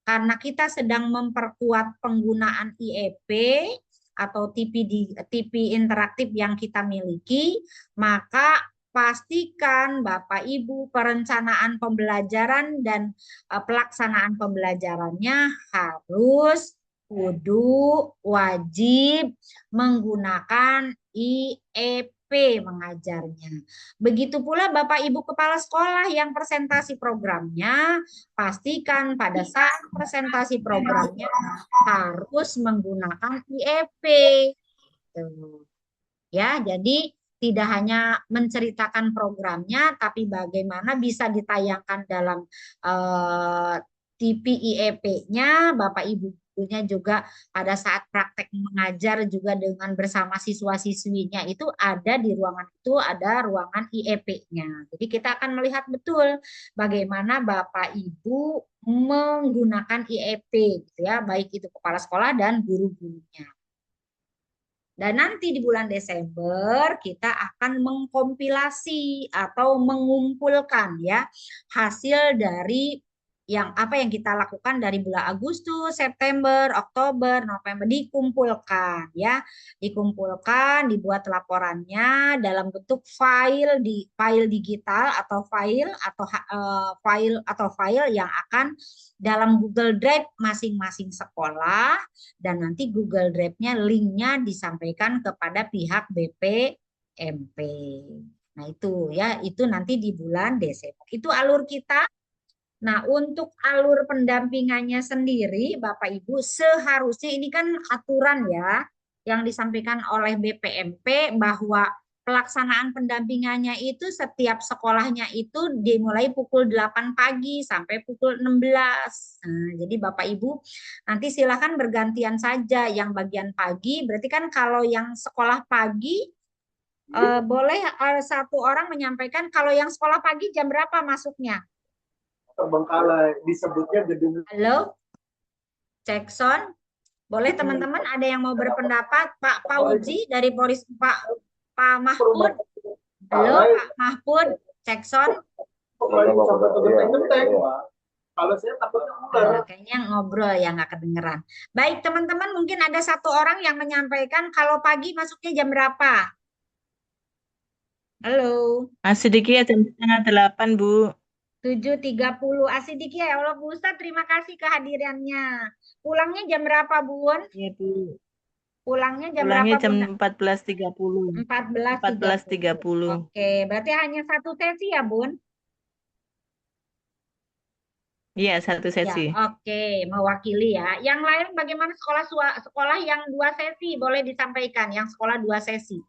karena kita sedang memperkuat penggunaan IEP, atau TV interaktif yang kita miliki, maka pastikan Bapak Ibu perencanaan pembelajaran dan pelaksanaan pembelajarannya harus kudu wajib menggunakan IEP mengajarnya. Begitu pula Bapak Ibu Kepala Sekolah yang presentasi programnya, pastikan pada saat presentasi programnya harus menggunakan IEP. Tuh. Ya, jadi tidak hanya menceritakan programnya, tapi bagaimana bisa ditayangkan dalam TV IEP-nya, Bapak Ibu gurunya juga pada saat praktek mengajar juga dengan bersama siswa-siswinya itu ada di ruangan itu ada ruangan IEP-nya. Jadi kita akan melihat betul bagaimana Bapak Ibu menggunakan IEP gitu ya, baik itu kepala sekolah dan guru-gurunya. Dan nanti di bulan Desember kita akan mengkompilasi atau mengumpulkan ya hasil dari apa yang kita lakukan dari bulan Agustus, September, Oktober, November dikumpulkan ya. Dikumpulkan, dibuat laporannya dalam bentuk file digital atau file yang akan dalam Google Drive masing-masing sekolah, dan nanti Google Drive-nya linknya disampaikan kepada pihak BPMP. Nah itu ya, itu nanti di bulan Desember. Itu alur kita. Nah untuk alur pendampingannya sendiri Bapak Ibu seharusnya ini kan aturan ya yang disampaikan oleh BPMP bahwa pelaksanaan pendampingannya itu setiap sekolahnya itu dimulai pukul 8 pagi sampai pukul 16. Nah, jadi Bapak Ibu nanti silakan bergantian saja yang bagian pagi. Berarti kan kalau yang sekolah pagi boleh satu orang menyampaikan kalau yang sekolah pagi jam berapa masuknya?
Terbengkalai disebutnya gedung.
Halo, cek sound. Boleh teman-teman ada yang mau berpendapat? Pak Pauji dari Polres, Pak Mahfud. Halo Pak Mahfud, cek sound.
Kalau saya takutnya ular.
Kayaknya ngobrol ya nggak kedengeran. Baik teman-teman, mungkin ada satu orang yang menyampaikan kalau pagi masuknya jam berapa? Halo.
Sedikit ya, jam 7:30, Bu.
7.30. Asidiki ya Allah Bu Ustadz, terima kasih kehadirannya. Pulangnya jam berapa Bun?
Iya, Bu.
Pulangnya jam
Pulangnya
berapa
jam
Bun?
14.30.
14.30. Oke, berarti hanya satu sesi ya Bun?
Iya, satu
Ya,
sesi.
oke, mewakili ya. Yang lain bagaimana sekolah yang 2 sesi? Boleh disampaikan yang sekolah 2 sesi.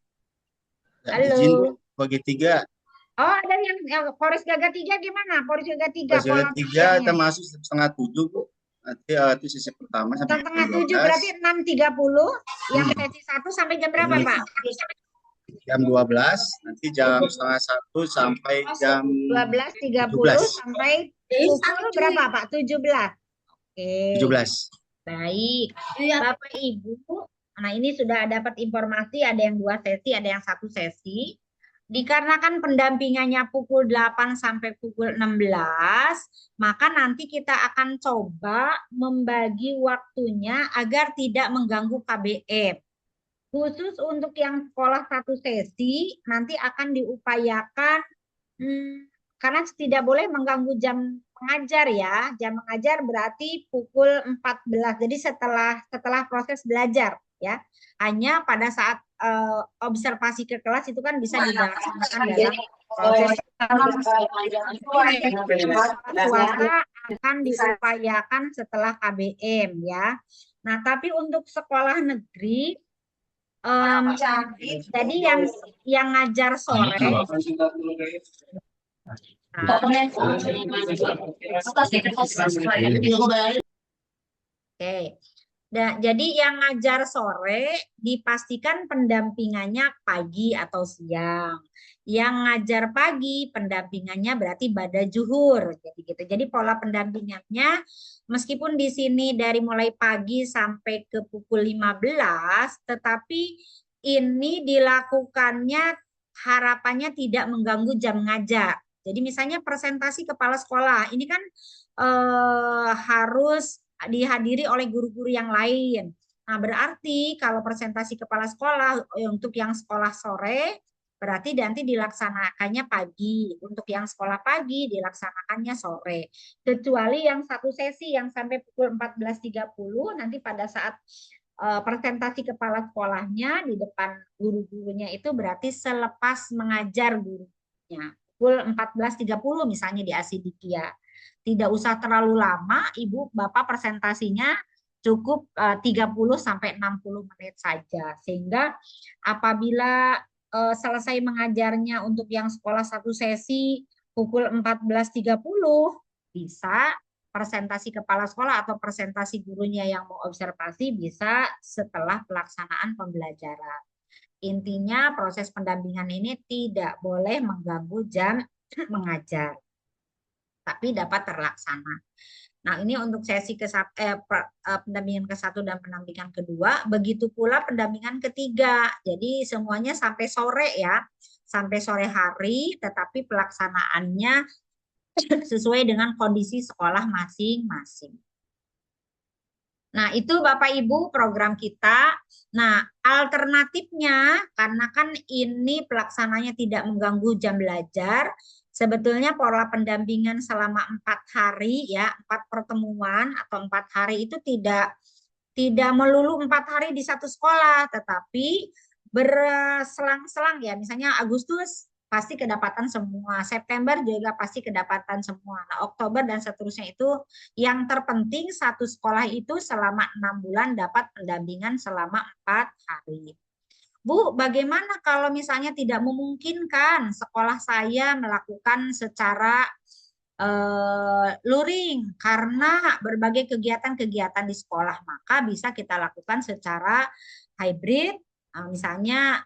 Halo.
Izin Bu, bagi 3.
Oh, ada yang Polres Gaga 3 gimana? Polres Gaga 3
Bagi
pola
3 kita
pikirnya.
masuk 6:30 Bu. Nanti itu sesi pertama sampai
Setengah
jam
7 berarti 6.30. Yang sesi 1 sampai jam berapa
Ini
Pak?
jam 12, nanti jam 12:30 sampai jam
12.30 sampai pukul berapa Pak? 17. Oke.
17.
Baik. Bapak Ibu, nah ini sudah dapat informasi ada yang 2 sesi, ada yang 1 sesi. Dikarenakan pendampingannya pukul 8 sampai pukul 16, maka nanti kita akan coba membagi waktunya agar tidak mengganggu KBM. Khusus untuk yang sekolah 1 sesi, nanti akan diupayakan, karena tidak boleh mengganggu jam mengajar ya. Jam mengajar berarti pukul 14, jadi setelah proses belajar ya. Hanya pada saat observasi ke kelas itu kan bisa dilaksanakan dalam proses suara akan diupayakan setelah KBM ya. Nah, tapi untuk sekolah negeri jadi yang ngajar sore Oke. Nah, jadi yang ngajar sore dipastikan pendampingannya pagi atau siang. Yang ngajar pagi pendampingannya berarti bada juhur. Jadi gitu. Jadi pola pendampingannya meskipun di sini dari mulai pagi sampai ke pukul 15, tetapi ini dilakukannya harapannya tidak mengganggu jam ngajar. Jadi misalnya presentasi kepala sekolah, ini kan harus dihadiri oleh guru-guru yang lain. Nah, berarti kalau presentasi kepala sekolah untuk yang sekolah sore, berarti nanti dilaksanakannya pagi. Untuk yang sekolah pagi, dilaksanakannya sore. Kecuali yang satu sesi yang sampai pukul 14.30, nanti pada saat presentasi kepala sekolahnya di depan guru-gurunya itu berarti selepas mengajar gurunya. Pukul 14.30 misalnya di Asidikia. Tidak usah terlalu lama, Ibu, Bapak presentasinya cukup 30 sampai 60 menit saja. Sehingga apabila selesai mengajarnya untuk yang sekolah satu sesi pukul 14.30, bisa presentasi kepala sekolah atau presentasi gurunya yang mau observasi bisa setelah pelaksanaan pembelajaran. Intinya proses pendampingan ini tidak boleh mengganggu jam mengajar, tapi dapat terlaksana. Nah, ini untuk sesi pendampingan ke-1 dan pendampingan kedua. Begitu pula pendampingan ketiga. Jadi semuanya sampai sore ya. Sampai sore hari, tetapi pelaksanaannya sesuai dengan kondisi sekolah masing-masing. Nah, itu Bapak Ibu program kita. Nah, alternatifnya, karena kan ini pelaksananya tidak mengganggu jam belajar, sebetulnya pola pendampingan selama 4 hari ya, 4 pertemuan atau 4 hari itu tidak melulu 4 hari di satu sekolah, tetapi berselang-selang ya, misalnya Agustus pasti kedapatan semua, September juga pasti kedapatan semua. Nah, Oktober dan seterusnya itu yang terpenting satu sekolah itu selama 6 bulan dapat pendampingan selama 4 hari. Bu, bagaimana kalau misalnya tidak memungkinkan sekolah saya melakukan secara luring karena berbagai kegiatan-kegiatan di sekolah, maka bisa kita lakukan secara hybrid. Misalnya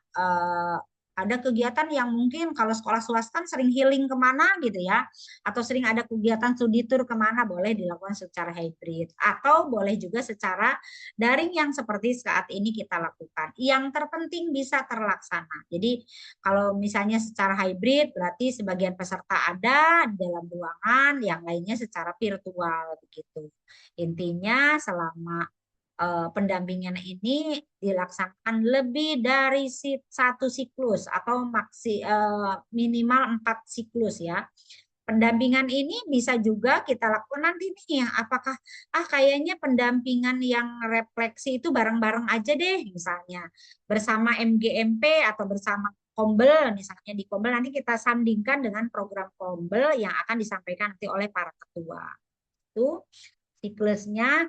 ada kegiatan yang mungkin kalau sekolah swasta kan sering healing kemana gitu ya, atau sering ada kegiatan studi tour kemana, boleh dilakukan secara hybrid, atau boleh juga secara daring yang seperti saat ini kita lakukan. Yang terpenting bisa terlaksana. Jadi kalau misalnya secara hybrid berarti sebagian peserta ada di dalam ruangan, yang lainnya secara virtual begitu. Intinya selama pendampingan ini dilaksanakan lebih dari satu siklus atau minimal 4 siklus ya. Pendampingan ini bisa juga kita lakukan nanti nih, apakah kayaknya pendampingan yang refleksi itu bareng-bareng aja deh, misalnya bersama MGMP atau bersama Kombel, misalnya di Kombel nanti kita sandingkan dengan program Kombel yang akan disampaikan nanti oleh para ketua. Itu siklusnya.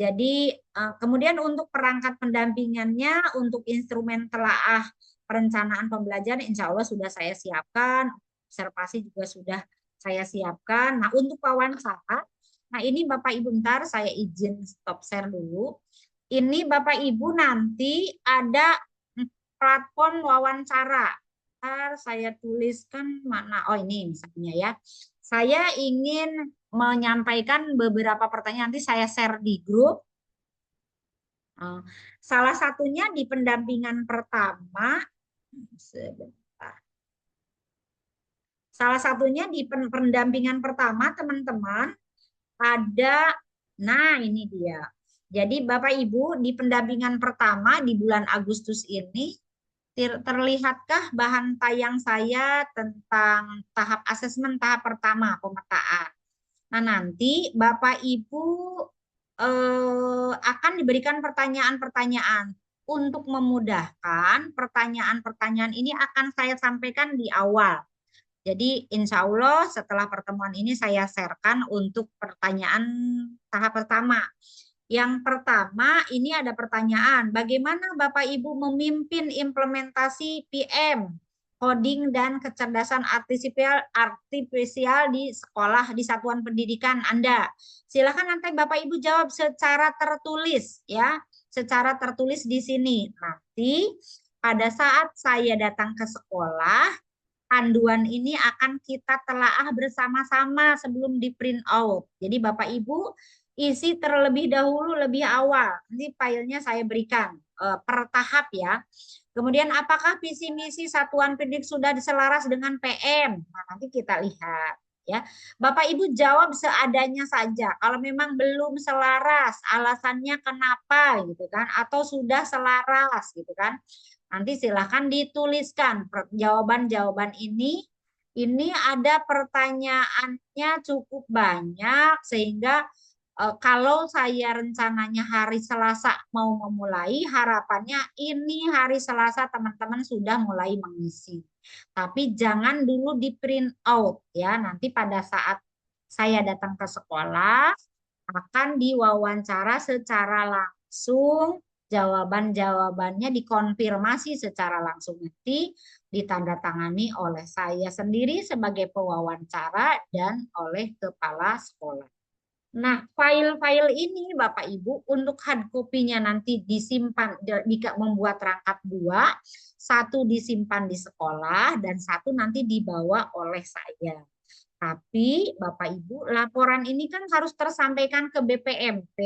Jadi kemudian untuk perangkat pendampingannya, untuk instrumen telaah perencanaan pembelajaran insya Allah sudah saya siapkan, observasi juga sudah saya siapkan. Nah, untuk wawancara, nah ini Bapak Ibu, bentar saya izin stop share dulu. Ini Bapak Ibu nanti ada platform wawancara. Bentar, saya tuliskan mana, oh ini misalnya ya. Saya ingin menyampaikan beberapa pertanyaan, nanti saya share di grup. Salah satunya di pendampingan pertama, sebentar. Salah satunya di pendampingan pertama, teman-teman, ada, nah ini dia. Jadi Bapak Ibu, di pendampingan pertama di bulan Agustus ini, terlihatkah bahan tayang saya tentang tahap asesmen tahap pertama pemetaan? Nah, nanti Bapak Ibu akan diberikan pertanyaan-pertanyaan. Untuk memudahkan, pertanyaan-pertanyaan ini akan saya sampaikan di awal. Jadi insya Allah setelah pertemuan ini saya sharekan untuk pertanyaan tahap pertama. Yang pertama ini ada pertanyaan, bagaimana Bapak Ibu memimpin implementasi PM, coding dan kecerdasan artifisial di sekolah, di satuan pendidikan Anda? Silakan nanti Bapak Ibu jawab secara tertulis ya, secara tertulis di sini. Nanti pada saat saya datang ke sekolah, panduan ini akan kita telaah bersama-sama sebelum di print out. Jadi Bapak Ibu isi terlebih dahulu lebih awal. Nanti filenya saya berikan per tahap ya. Kemudian apakah visi misi satuan pendidik sudah diselaras dengan PM? Nah, nanti kita lihat ya. Bapak Ibu jawab seadanya saja. Kalau memang belum selaras, alasannya kenapa gitu kan, atau sudah selaras gitu kan. Nanti silahkan dituliskan jawaban-jawaban ini. Ini ada pertanyaannya cukup banyak sehingga kalau saya rencananya hari Selasa mau memulai, harapannya ini hari Selasa teman-teman sudah mulai mengisi. Tapi jangan dulu di print out ya. Nanti pada saat saya datang ke sekolah akan diwawancara secara langsung, jawaban-jawabannya dikonfirmasi secara langsung, nanti ditandatangani oleh saya sendiri sebagai pewawancara dan oleh kepala sekolah. Nah, file-file ini Bapak Ibu untuk hard copy-nya nanti disimpan jika membuat rangkap 2, satu disimpan di sekolah dan satu nanti dibawa oleh saya. Tapi Bapak Ibu, laporan ini kan harus tersampaikan ke BPMP.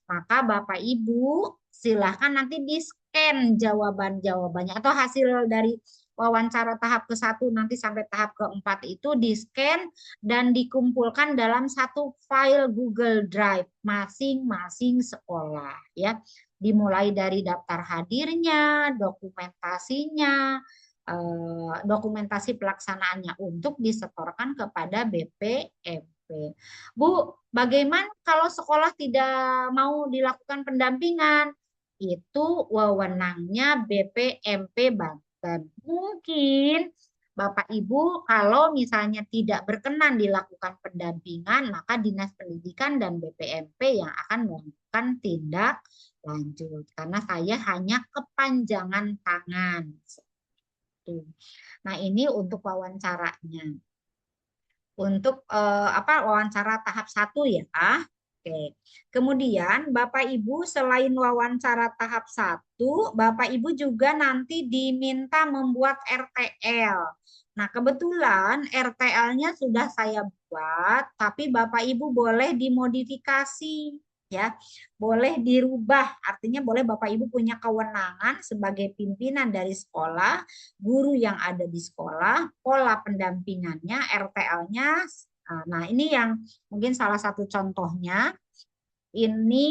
Maka Bapak Ibu silahkan nanti di-scan jawaban-jawabannya atau hasil dari wawancara tahap ke-1 nanti sampai tahap ke-4 itu di-scan dan dikumpulkan dalam satu file Google Drive masing-masing sekolah ya. Dimulai dari daftar hadirnya, dokumentasinya, dokumentasi pelaksanaannya untuk disetorkan kepada BPMP. Bu, bagaimana kalau sekolah tidak mau dilakukan pendampingan? Itu wewenangnya BPMP Banten. Mungkin Bapak Ibu kalau misalnya tidak berkenan dilakukan pendampingan, maka Dinas Pendidikan dan BPMP yang akan melakukan tindak lanjut. Karena saya hanya kepanjangan tangan. Nah, ini untuk wawancaranya. Untuk wawancara tahap 1 ya. Oke. Kemudian Bapak Ibu selain wawancara tahap 1, Bapak Ibu juga nanti diminta membuat RTL. Nah, kebetulan RTL-nya sudah saya buat, tapi Bapak Ibu boleh dimodifikasi ya, boleh dirubah. Artinya boleh Bapak Ibu punya kewenangan sebagai pimpinan dari sekolah, guru yang ada di sekolah, pola pendampingannya, RTL-nya. Nah, ini yang mungkin salah satu contohnya. Ini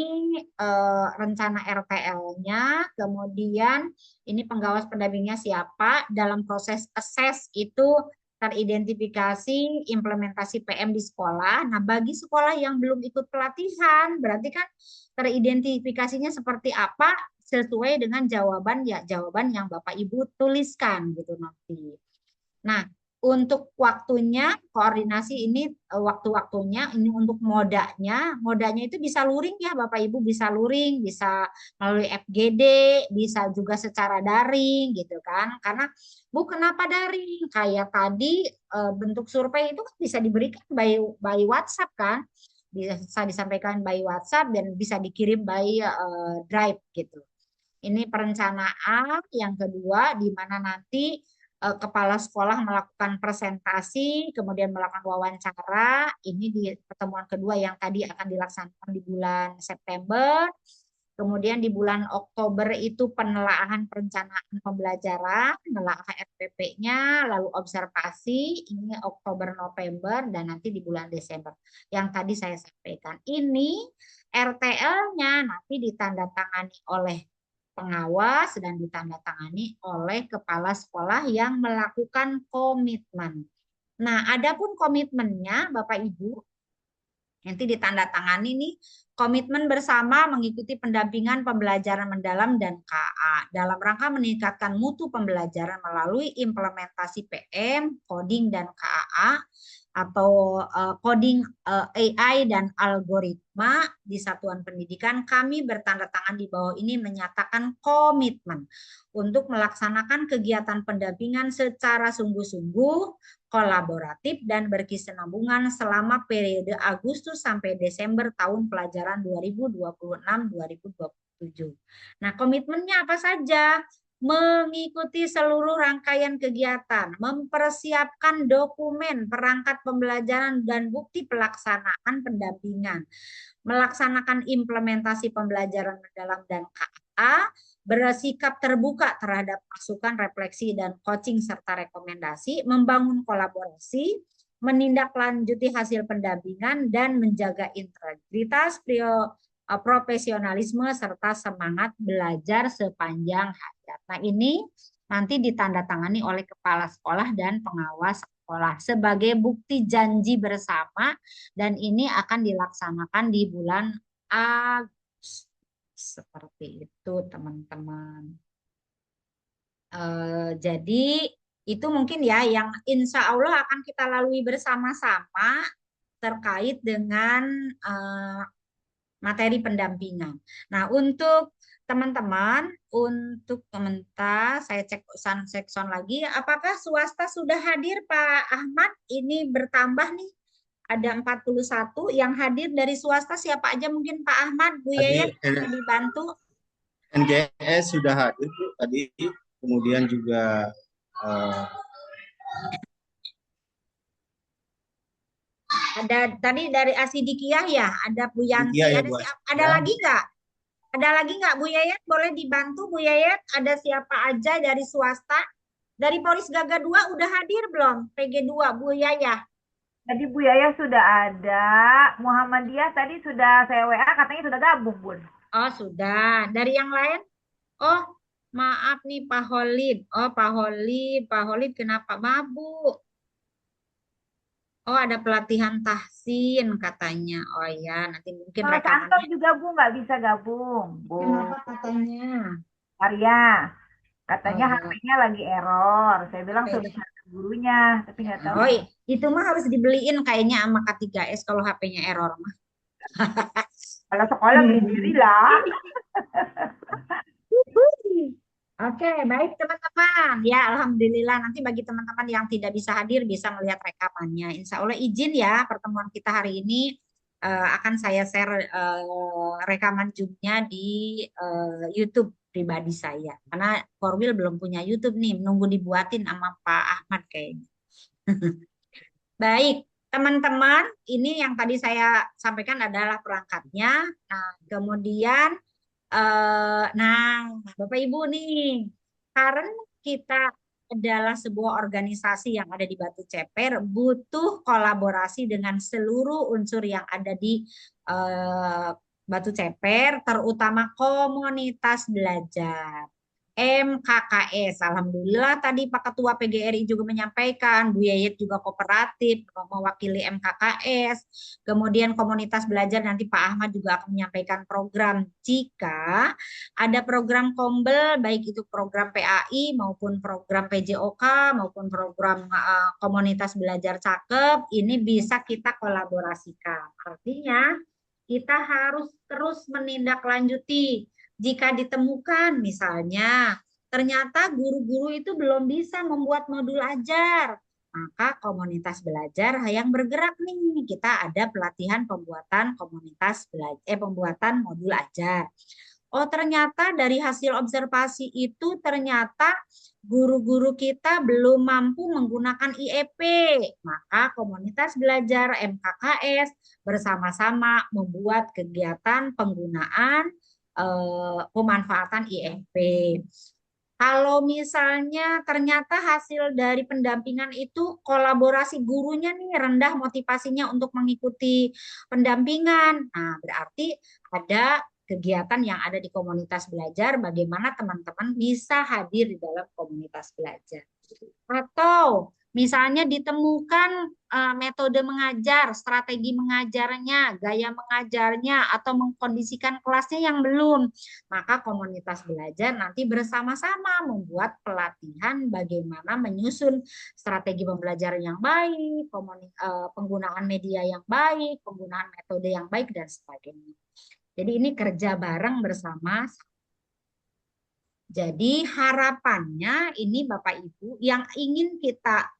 rencana RTL-nya, kemudian ini pengawas pendampingnya siapa, dalam proses assess itu teridentifikasi implementasi PM di sekolah. Nah, bagi sekolah yang belum ikut pelatihan, berarti kan teridentifikasinya seperti apa sesuai dengan jawaban yang Bapak Ibu tuliskan gitu nanti. Nah, untuk waktunya, koordinasi ini waktu-waktunya, ini untuk modanya itu bisa luring ya Bapak Ibu, bisa luring, bisa melalui FGD, bisa juga secara daring gitu kan. Karena Bu kenapa daring? Kayak tadi bentuk survei itu kan bisa diberikan by WhatsApp kan, bisa disampaikan by WhatsApp dan bisa dikirim by Drive gitu. Ini perencanaan yang kedua di mana nanti kepala sekolah melakukan presentasi, kemudian melakukan wawancara. Ini di pertemuan kedua yang tadi akan dilaksanakan di bulan September. Kemudian di bulan Oktober itu penelaahan perencanaan pembelajaran, menelaah RPP-nya, lalu observasi, ini Oktober-November, dan nanti di bulan Desember. Yang tadi saya sampaikan. Ini RTL-nya nanti ditandatangani oleh pengawas dan ditandatangani oleh kepala sekolah yang melakukan komitmen. Nah, adapun komitmennya Bapak Ibu nanti ditandatangani nih komitmen bersama mengikuti pendampingan pembelajaran mendalam dan KA dalam rangka meningkatkan mutu pembelajaran melalui implementasi PM, coding dan KAA atau coding AI dan algoritma di satuan pendidikan. Kami bertanda tangan di bawah ini menyatakan komitmen untuk melaksanakan kegiatan pendampingan secara sungguh-sungguh, kolaboratif dan berkesinambungan selama periode Agustus sampai Desember tahun pelajaran 2026-2027. Nah, komitmennya apa saja? Mengikuti seluruh rangkaian kegiatan, mempersiapkan dokumen, perangkat pembelajaran dan bukti pelaksanaan pendampingan, melaksanakan implementasi pembelajaran mendalam dan KA, bersikap terbuka terhadap masukan, refleksi, dan coaching serta rekomendasi, membangun kolaborasi, menindaklanjuti hasil pendampingan, dan menjaga integritas, profesionalisme, serta semangat belajar sepanjang hayat. Nah, ini nanti ditandatangani oleh kepala sekolah dan pengawas sekolah sebagai bukti janji bersama, dan ini akan dilaksanakan di bulan Agustus. Seperti itu, teman-teman. Jadi itu mungkin ya yang insya Allah akan kita lalui bersama-sama terkait dengan materi pendampingan. Nah, untuk teman-teman, untuk komentar, saya cek sekson lagi, apakah swasta sudah hadir Pak Ahmad? Ini bertambah nih, ada 41 yang hadir dari swasta, siapa aja mungkin Pak Ahmad, Bu
Tadi
Yayat, bisa dibantu.
NGS sudah hadir Bu, tadi, kemudian juga
Ada tadi dari Asidikiyah ya, ada Bu Yanti,
Iya ya
ada
Bu.
ada lagi nggak? Ada lagi nggak Bu Yayat? Boleh dibantu Bu Yayat? Ada siapa aja dari swasta? Dari Polres Gaga 2 udah hadir belum? PG2 Bu Yayah.
Tadi Bu Yaya sudah ada, Muhammadiyah tadi sudah saya WA katanya sudah gabung Bun.
Oh sudah. Dari yang lain? Oh maaf nih Pak Holid. Oh Pak Holid kenapa mabuk? Oh ada pelatihan tahsin katanya. Oh ya nanti mungkin
Mas Anto
rekamannya.
juga Bu nggak bisa gabung. Bu
Kenapa katanya?
Arya, katanya
Oh,
HP-nya lagi error. Saya bilang sudah
HP-nya.
cari gurunya, tapi nggak tahu.
Oh itu mah harus dibeliin kayaknya sama K3S kalau HP-nya error mah.
Kalau sekolah beli sendiri lah.
Oke, baik teman-teman. Ya, alhamdulillah nanti bagi teman-teman yang tidak bisa hadir bisa melihat rekamannya. Insya Allah izin ya pertemuan kita hari ini akan saya share rekaman Zoom-nya di YouTube pribadi saya. Karena Korwil belum punya YouTube nih, menunggu dibuatin sama Pak Ahmad kayaknya. Baik, teman-teman, ini yang tadi saya sampaikan adalah perangkatnya. Nah, kemudian nah, Bapak Ibu nih, karena kita adalah sebuah organisasi yang ada di Batu Ceper, butuh kolaborasi dengan seluruh unsur yang ada di Batu Ceper, terutama komunitas belajar. MKKS, alhamdulillah tadi Pak Ketua PGRI juga menyampaikan, Bu Yayat juga kooperatif mewakili MKKS, kemudian komunitas belajar nanti Pak Ahmad juga akan menyampaikan program jika ada program Kombel, baik itu program PAI maupun program PJOK maupun program komunitas belajar cakep, ini bisa kita kolaborasikan. Artinya kita harus terus menindaklanjuti. Jika ditemukan misalnya ternyata guru-guru itu belum bisa membuat modul ajar, maka komunitas belajar yang bergerak nih. Kita ada pelatihan pembuatan komunitas belajar, pembuatan modul ajar. Oh ternyata dari hasil observasi itu ternyata guru-guru kita belum mampu menggunakan IEP. Maka komunitas belajar MKKS bersama-sama membuat kegiatan penggunaan pemanfaatan IEP. Kalau misalnya ternyata hasil dari pendampingan itu kolaborasi gurunya nih rendah motivasinya untuk mengikuti pendampingan. Nah, berarti ada kegiatan yang ada di komunitas belajar, bagaimana teman-teman bisa hadir di dalam komunitas belajar. Atau misalnya ditemukan metode mengajar, strategi mengajarnya, gaya mengajarnya, atau mengkondisikan kelasnya yang belum, maka komunitas belajar nanti bersama-sama membuat pelatihan bagaimana menyusun strategi pembelajaran yang baik, penggunaan media yang baik, penggunaan metode yang baik, dan sebagainya. Jadi ini kerja bareng bersama. Jadi harapannya ini Bapak Ibu yang ingin kita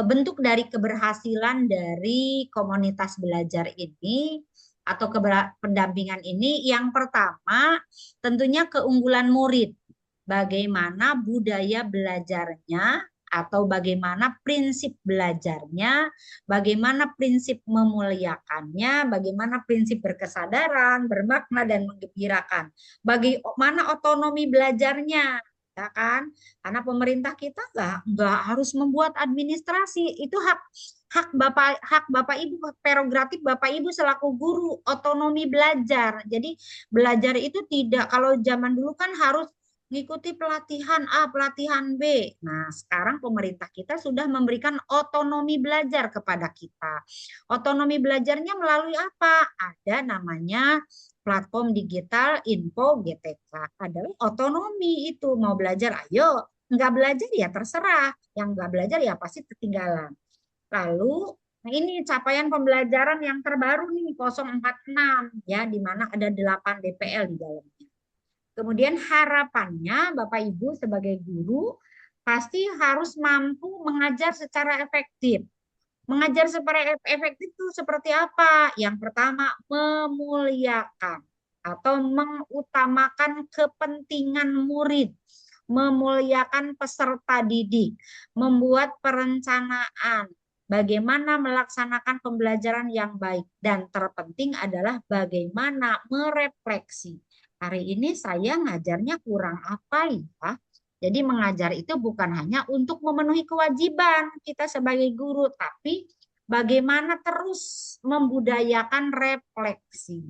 bentuk dari keberhasilan dari komunitas belajar ini atau pendampingan ini, yang pertama tentunya keunggulan murid, bagaimana budaya belajarnya atau bagaimana prinsip belajarnya, bagaimana prinsip memuliakannya, bagaimana prinsip berkesadaran, bermakna dan menggembirakan, bagaimana otonomi belajarnya. ya kan? Karena pemerintah kita nggak harus membuat administrasi, itu hak bapak ibu, prerogatif bapak ibu selaku guru, otonomi belajar. Jadi belajar itu tidak, kalau zaman dulu kan harus ngikuti pelatihan A, pelatihan B. Nah, sekarang pemerintah kita sudah memberikan otonomi belajar kepada kita. Otonomi belajarnya melalui apa? Ada namanya platform digital info GTK. Adalah otonomi itu. Mau belajar, ayo. Nggak belajar ya terserah. Yang nggak belajar ya pasti ketinggalan. Lalu, nah ini capaian pembelajaran yang terbaru nih, 046, ya, di mana ada 8 DPL di dalamnya. Kemudian harapannya Bapak Ibu sebagai guru pasti harus mampu mengajar secara efektif. Mengajar secara efektif itu seperti apa? Yang pertama, memuliakan atau mengutamakan kepentingan murid, memuliakan peserta didik, membuat perencanaan, bagaimana melaksanakan pembelajaran yang baik, dan terpenting adalah bagaimana merefleksi. Hari ini saya ngajarnya kurang apa ya? Jadi mengajar itu bukan hanya untuk memenuhi kewajiban kita sebagai guru, tapi bagaimana terus membudayakan refleksi.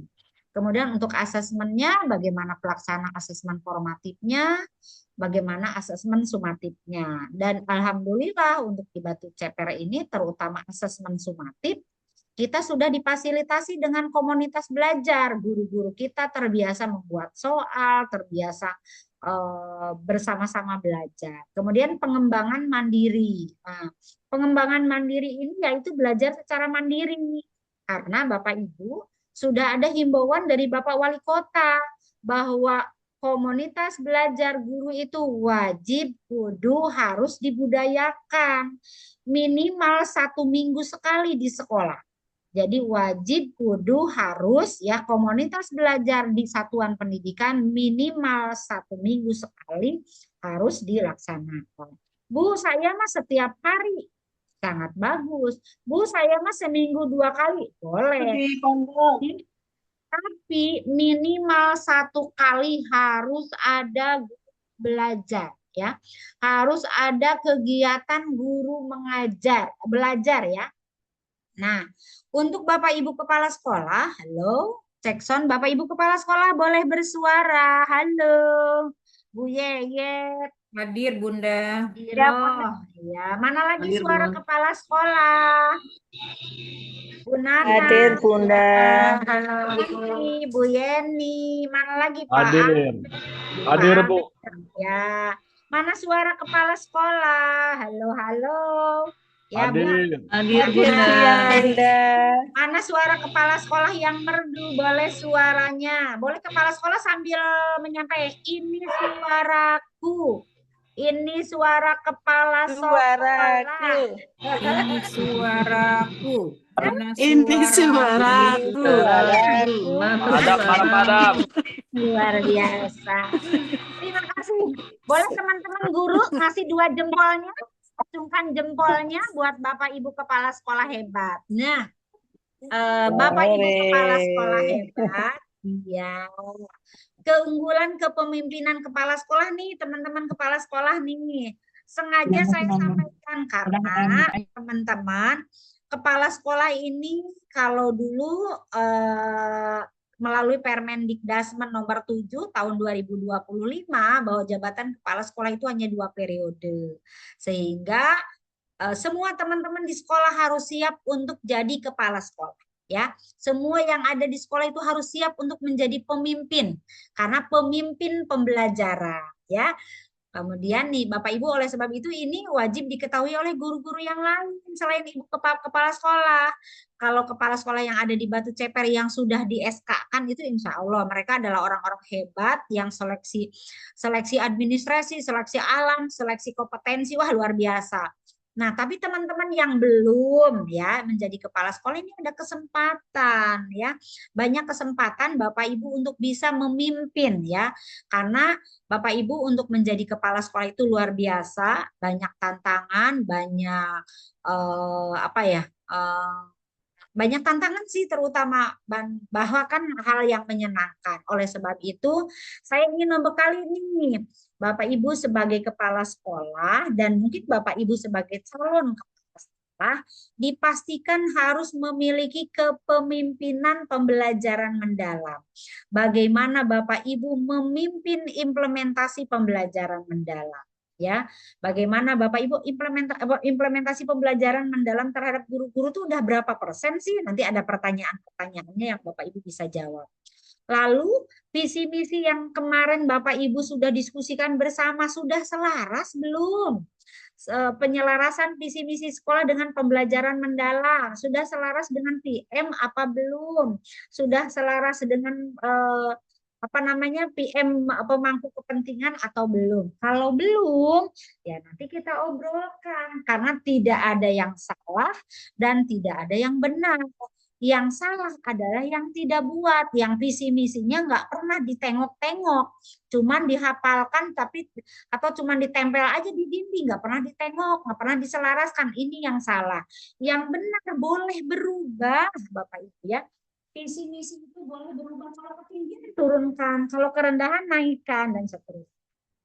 Kemudian untuk asesmennya, bagaimana pelaksanaan asesmen formatifnya, bagaimana asesmen sumatifnya. Dan alhamdulillah untuk di Batu Ceper ini, terutama asesmen sumatif, kita sudah difasilitasi dengan komunitas belajar. Guru-guru kita terbiasa membuat soal, terbiasa bersama-sama belajar. Kemudian pengembangan mandiri. Nah, pengembangan mandiri ini yaitu belajar secara mandiri. Karena Bapak Ibu sudah ada himbauan dari Bapak Wali Kota bahwa komunitas belajar guru itu wajib, kudu, harus dibudayakan. Minimal 1 minggu sekali di sekolah. Jadi wajib, kudu, harus ya komunitas belajar di satuan pendidikan minimal 1 minggu sekali harus dilaksanakan. Bu, saya mah setiap hari. Sangat bagus. Bu, saya mah seminggu 2 kali. Boleh. Tapi minimal 1 kali harus ada belajar ya. Harus ada kegiatan guru mengajar, belajar ya. Nah, untuk Bapak Ibu Kepala Sekolah, halo, cek sound, Bapak Ibu Kepala Sekolah boleh bersuara. Halo, Bu Yeyet,
Hadir, Bunda.
Iroh, ya, mana lagi
Hadir,
suara
Bun.
kepala sekolah? Bu Nana,
Hadir, Bunda.
halo lagi, Bu Yeni, mana lagi Pak?
Hadir.
Pak
Hadir, Bu.
Ya, mana suara kepala sekolah? Halo, halo. Ya, Bu.
Hadir.
Hadir,
Bunda.
Bunda.
Mana suara kepala sekolah yang merdu? Boleh suaranya. Boleh kepala sekolah sambil menyampaikan, ini suaraku. Ini suara kepala
Suaraku.
Ini suaraku.
Ini suaraku.
Padam.
Luar biasa. Terima kasih. Boleh teman-teman guru ngasih 2 jempolnya? Acungkan jempolnya buat Bapak Ibu Kepala Sekolah hebat. Nah, Bapak Ibu Kepala Sekolah hebat, ya. Keunggulan kepemimpinan kepala sekolah nih, teman-teman kepala sekolah nih. Sengaja saya sampaikan karena teman-teman kepala sekolah ini kalau dulu melalui Permendikdasmen nomor 7 tahun 2025 bahwa jabatan kepala sekolah itu hanya 2 periode. Sehingga semua teman-teman di sekolah harus siap untuk jadi kepala sekolah. Ya, semua yang ada di sekolah itu harus siap untuk menjadi pemimpin karena pemimpin pembelajaran, ya. Kemudian nih Bapak Ibu, oleh sebab itu ini wajib diketahui oleh guru-guru yang lain selain Ibu kepala sekolah. Kalau kepala sekolah yang ada di Batu Ceper yang sudah di SK-kan itu insya Allah mereka adalah orang-orang hebat yang seleksi administrasi, seleksi alam, seleksi kompetensi, wah luar biasa. Nah, tapi teman-teman yang belum ya menjadi kepala sekolah ini ada kesempatan ya. Banyak kesempatan Bapak Ibu untuk bisa memimpin ya. Karena Bapak Ibu untuk menjadi kepala sekolah itu luar biasa, banyak tantangan, banyak banyak tantangan sih, terutama bahwa kan hal yang menyenangkan. Oleh sebab itu, saya ingin membekali nih Bapak Ibu sebagai kepala sekolah dan mungkin Bapak Ibu sebagai calon kepala sekolah dipastikan harus memiliki kepemimpinan pembelajaran mendalam. Bagaimana Bapak Ibu memimpin implementasi pembelajaran mendalam. Ya, bagaimana Bapak Ibu implementasi pembelajaran mendalam terhadap guru-guru itu udah berapa persen sih? Nanti ada pertanyaan-pertanyaannya yang Bapak Ibu bisa jawab. Lalu visi misi yang kemarin Bapak Ibu sudah diskusikan bersama sudah selaras belum? Penyelarasan visi misi sekolah dengan pembelajaran mendalam sudah selaras dengan PM apa belum? Sudah selaras dengan apa namanya PM pemangku kepentingan atau belum? Kalau belum, ya nanti kita obrolkan karena tidak ada yang salah dan tidak ada yang benar. Yang salah adalah yang tidak buat, yang visi misinya nggak pernah ditengok-tengok, cuman dihafalkan tapi atau cuman ditempel aja di dinding, nggak pernah ditengok, nggak pernah diselaraskan. Ini yang salah. Yang benar boleh berubah, Bapak Ibu ya. Visi misi itu boleh berubah, kalau ketinggian turunkan, kalau kerendahan naikkan dan seterusnya.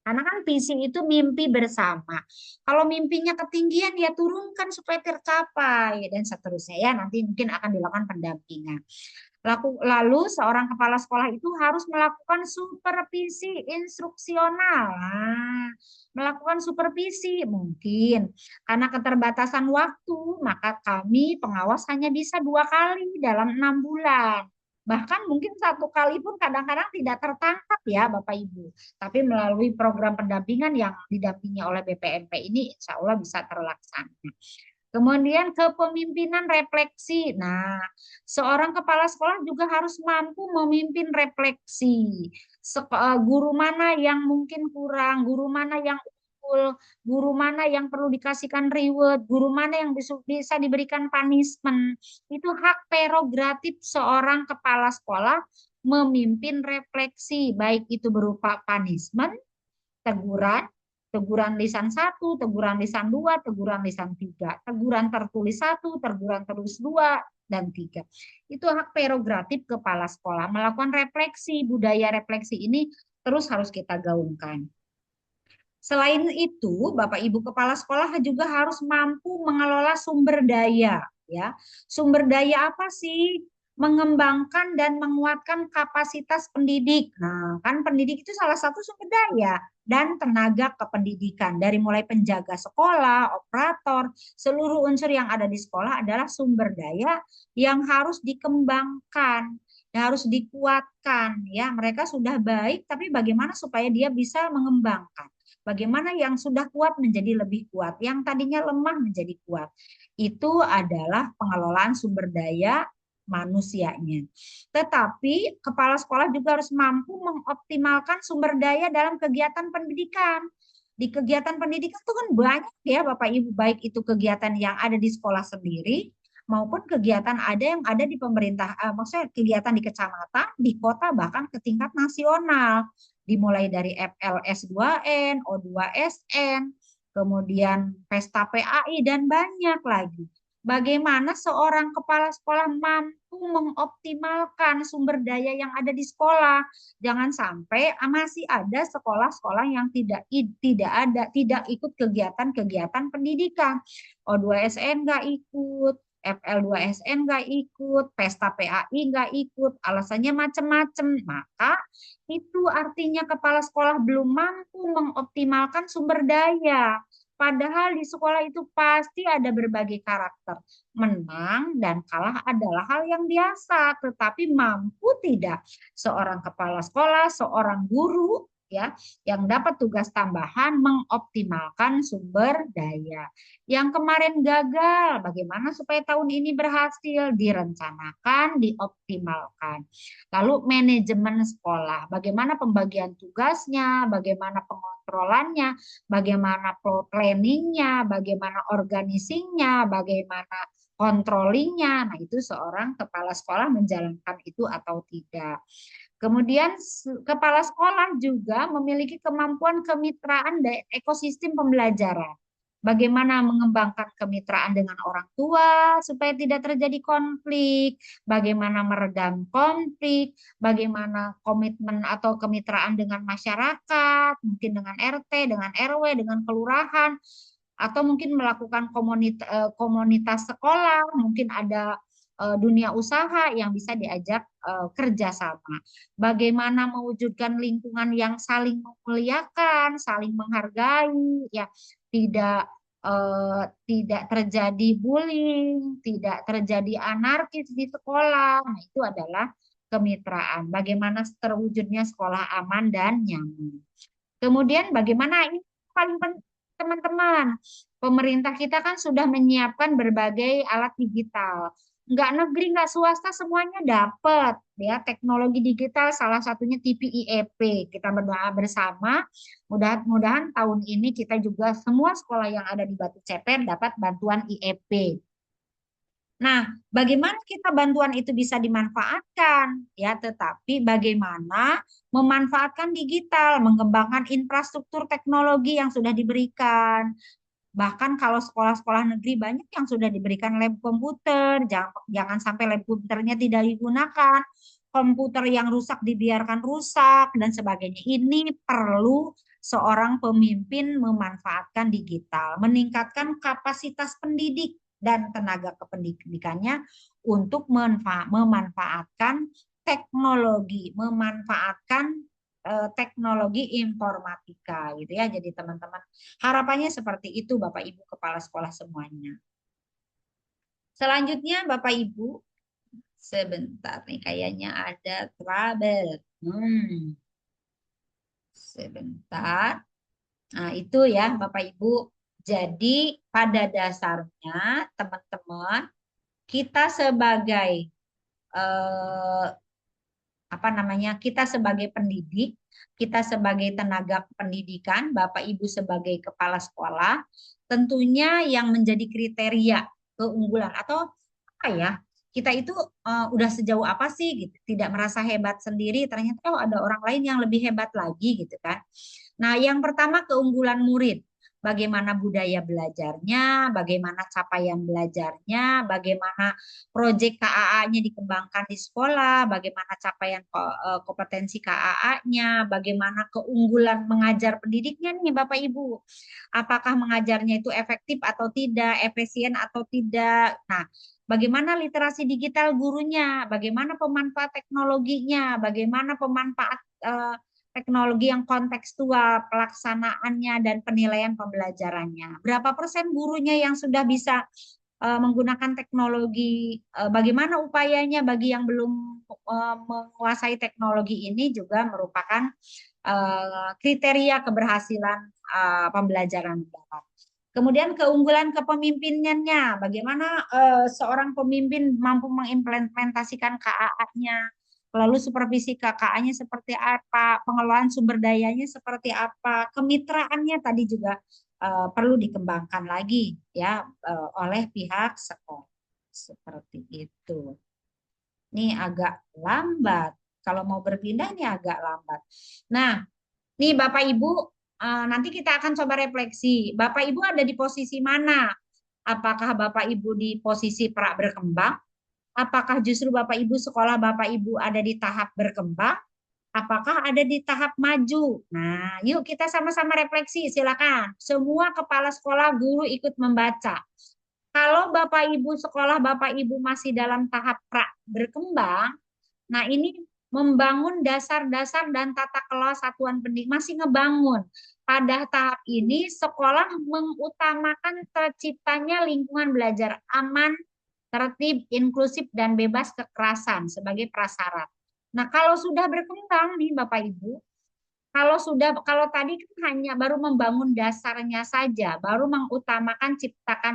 Karena kan visi itu mimpi bersama. Kalau mimpinya ketinggian ya turunkan supaya tercapai dan seterusnya ya. Nanti mungkin akan dilakukan pendampingan. Lalu seorang kepala sekolah itu harus melakukan supervisi instruksional. Nah, melakukan supervisi mungkin karena keterbatasan waktu, maka kami pengawas hanya bisa 2 kali dalam 6 bulan. Bahkan mungkin 1 kali pun kadang-kadang tidak tertangkap ya Bapak Ibu. Tapi melalui program pendampingan yang didampingi oleh BPNP ini insya Allah bisa terlaksana. Kemudian kepemimpinan refleksi. Nah, seorang kepala sekolah juga harus mampu memimpin refleksi. Guru mana yang mungkin kurang, guru mana yang unggul, guru mana yang perlu dikasihkan reward, guru mana yang bisa diberikan punishment. Itu hak prerogatif seorang kepala sekolah memimpin refleksi, baik itu berupa punishment, teguran, teguran lisan 1, teguran lisan 2, teguran lisan 3, teguran tertulis 1, teguran tertulis 2, dan 3. Itu hak prerogatif kepala sekolah. Melakukan refleksi, budaya refleksi ini terus harus kita gaungkan. Selain itu, Bapak Ibu kepala sekolah juga harus mampu mengelola sumber daya. Ya, sumber daya apa sih? Mengembangkan dan menguatkan kapasitas pendidik. Nah, kan pendidik itu salah satu sumber daya dan tenaga kependidikan. Dari mulai penjaga sekolah, operator, seluruh unsur yang ada di sekolah adalah sumber daya yang harus dikembangkan, yang harus dikuatkan. Ya, mereka sudah baik, tapi bagaimana supaya dia bisa mengembangkan? Bagaimana yang sudah kuat menjadi lebih kuat, yang tadinya lemah menjadi kuat. Itu adalah pengelolaan sumber daya manusianya. Tetapi kepala sekolah juga harus mampu mengoptimalkan sumber daya dalam kegiatan pendidikan. Di kegiatan pendidikan itu kan banyak ya Bapak Ibu, baik itu kegiatan yang ada di sekolah sendiri maupun kegiatan yang ada di pemerintah, maksudnya kegiatan di kecamatan, di kota, bahkan ke tingkat nasional. Dimulai dari FLS 2N, O2SN, kemudian Pesta PAI, dan banyak lagi. Bagaimana seorang kepala sekolah mampu mengoptimalkan sumber daya yang ada di sekolah. Jangan sampai masih ada sekolah-sekolah yang tidak ikut kegiatan-kegiatan pendidikan. O2SN nggak ikut, FL2SN nggak ikut, Pesta PAI nggak ikut, alasannya macam-macam. Maka itu artinya kepala sekolah belum mampu mengoptimalkan sumber daya. Padahal di sekolah itu pasti ada berbagai karakter. Menang dan kalah adalah hal yang biasa, tetapi mampu tidak seorang kepala sekolah, seorang guru ya yang dapat tugas tambahan mengoptimalkan sumber daya. Yang kemarin gagal, bagaimana supaya tahun ini berhasil? Direncanakan, dioptimalkan. Lalu manajemen sekolah, bagaimana pembagian tugasnya, bagaimana pengontrolannya, bagaimana planningnya, bagaimana organisingnya, bagaimana controllingnya. Nah, itu seorang kepala sekolah menjalankan itu atau tidak. Kemudian kepala sekolah juga memiliki kemampuan kemitraan dan ekosistem pembelajaran. bagaimana mengembangkan kemitraan dengan orang tua supaya tidak terjadi konflik, bagaimana meredam konflik, bagaimana komitmen atau kemitraan dengan masyarakat, mungkin dengan RT, dengan RW, dengan kelurahan, atau mungkin melakukan komunitas sekolah, mungkin ada dunia usaha yang bisa diajak kerjasama. Bagaimana mewujudkan lingkungan yang saling memuliakan, saling menghargai, ya, tidak terjadi bullying, tidak terjadi anarkis di sekolah. Nah, itu adalah kemitraan. Bagaimana terwujudnya sekolah aman dan nyaman. Kemudian bagaimana ini paling penting teman-teman, pemerintah kita kan sudah menyiapkan berbagai alat digital. Nggak negeri, nggak swasta, semuanya dapat. Ya, teknologi digital salah satunya TV IEP. Kita berdoa bersama, mudah-mudahan tahun ini kita juga semua sekolah yang ada di Batu Ceper dapat bantuan IEP. Nah, bagaimana kita bantuan itu bisa dimanfaatkan? Ya, tetapi bagaimana memanfaatkan digital, mengembangkan infrastruktur teknologi yang sudah diberikan. Bahkan kalau sekolah-sekolah negeri banyak yang sudah diberikan lab komputer, jangan sampai lab komputernya tidak digunakan, komputer yang rusak dibiarkan rusak, dan sebagainya. Ini perlu seorang pemimpin memanfaatkan digital, meningkatkan kapasitas pendidik dan tenaga kependidikannya untuk memanfaatkan teknologi, memanfaatkan teknologi informatika gitu ya. Jadi teman-teman, harapannya seperti itu Bapak Ibu kepala sekolah semuanya. Selanjutnya Bapak Ibu, sebentar nih kayaknya ada trouble. Sebentar. Nah, itu ya Bapak Ibu. Jadi pada dasarnya teman-teman, kita sebagai kita sebagai pendidik, kita sebagai tenaga pendidikan, Bapak Ibu sebagai kepala sekolah, tentunya yang menjadi kriteria keunggulan atau apa ya, kita itu udah sejauh apa sih gitu, tidak merasa hebat sendiri, ternyata ada orang lain yang lebih hebat lagi gitu kan. Nah, yang pertama keunggulan murid. Bagaimana budaya belajarnya, bagaimana capaian belajarnya, bagaimana proyek KAA-nya dikembangkan di sekolah, bagaimana capaian kompetensi KAA-nya, bagaimana keunggulan mengajar pendidiknya nih Bapak Ibu. Apakah mengajarnya itu efektif atau tidak, efisien atau tidak. Nah, bagaimana literasi digital gurunya, bagaimana pemanfaat teknologinya, bagaimana pemanfaat teknologi yang kontekstual, pelaksanaannya, dan penilaian pembelajarannya. Berapa persen gurunya yang sudah bisa menggunakan teknologi, bagaimana upayanya bagi yang belum menguasai teknologi ini juga merupakan kriteria keberhasilan pembelajaran. Kemudian keunggulan kepemimpinannya, bagaimana seorang pemimpin mampu mengimplementasikan KAA-nya, lalu supervisi KKA-nya seperti apa, pengelolaan sumber dayanya seperti apa, kemitraannya tadi juga perlu dikembangkan lagi ya oleh pihak sekolah. Seperti itu. Ini agak lambat. Kalau mau berpindah ini agak lambat. Nah, nih Bapak Ibu, nanti kita akan coba refleksi. Bapak Ibu ada di posisi mana? Apakah Bapak Ibu di posisi pra berkembang? Apakah justru Bapak Ibu sekolah Bapak Ibu ada di tahap berkembang? Apakah ada di tahap maju? Nah, yuk kita sama-sama refleksi, silakan. Semua kepala sekolah, guru ikut membaca. Kalau Bapak Ibu sekolah Bapak Ibu masih dalam tahap pra berkembang, nah ini membangun dasar-dasar dan tata kelola satuan pendidikan, masih ngebangun. Pada tahap ini sekolah mengutamakan terciptanya lingkungan belajar aman, tertib, inklusif, dan bebas kekerasan sebagai prasyarat. Nah, kalau sudah berkembang nih Bapak Ibu, kalau tadi kan hanya baru membangun dasarnya saja, baru mengutamakan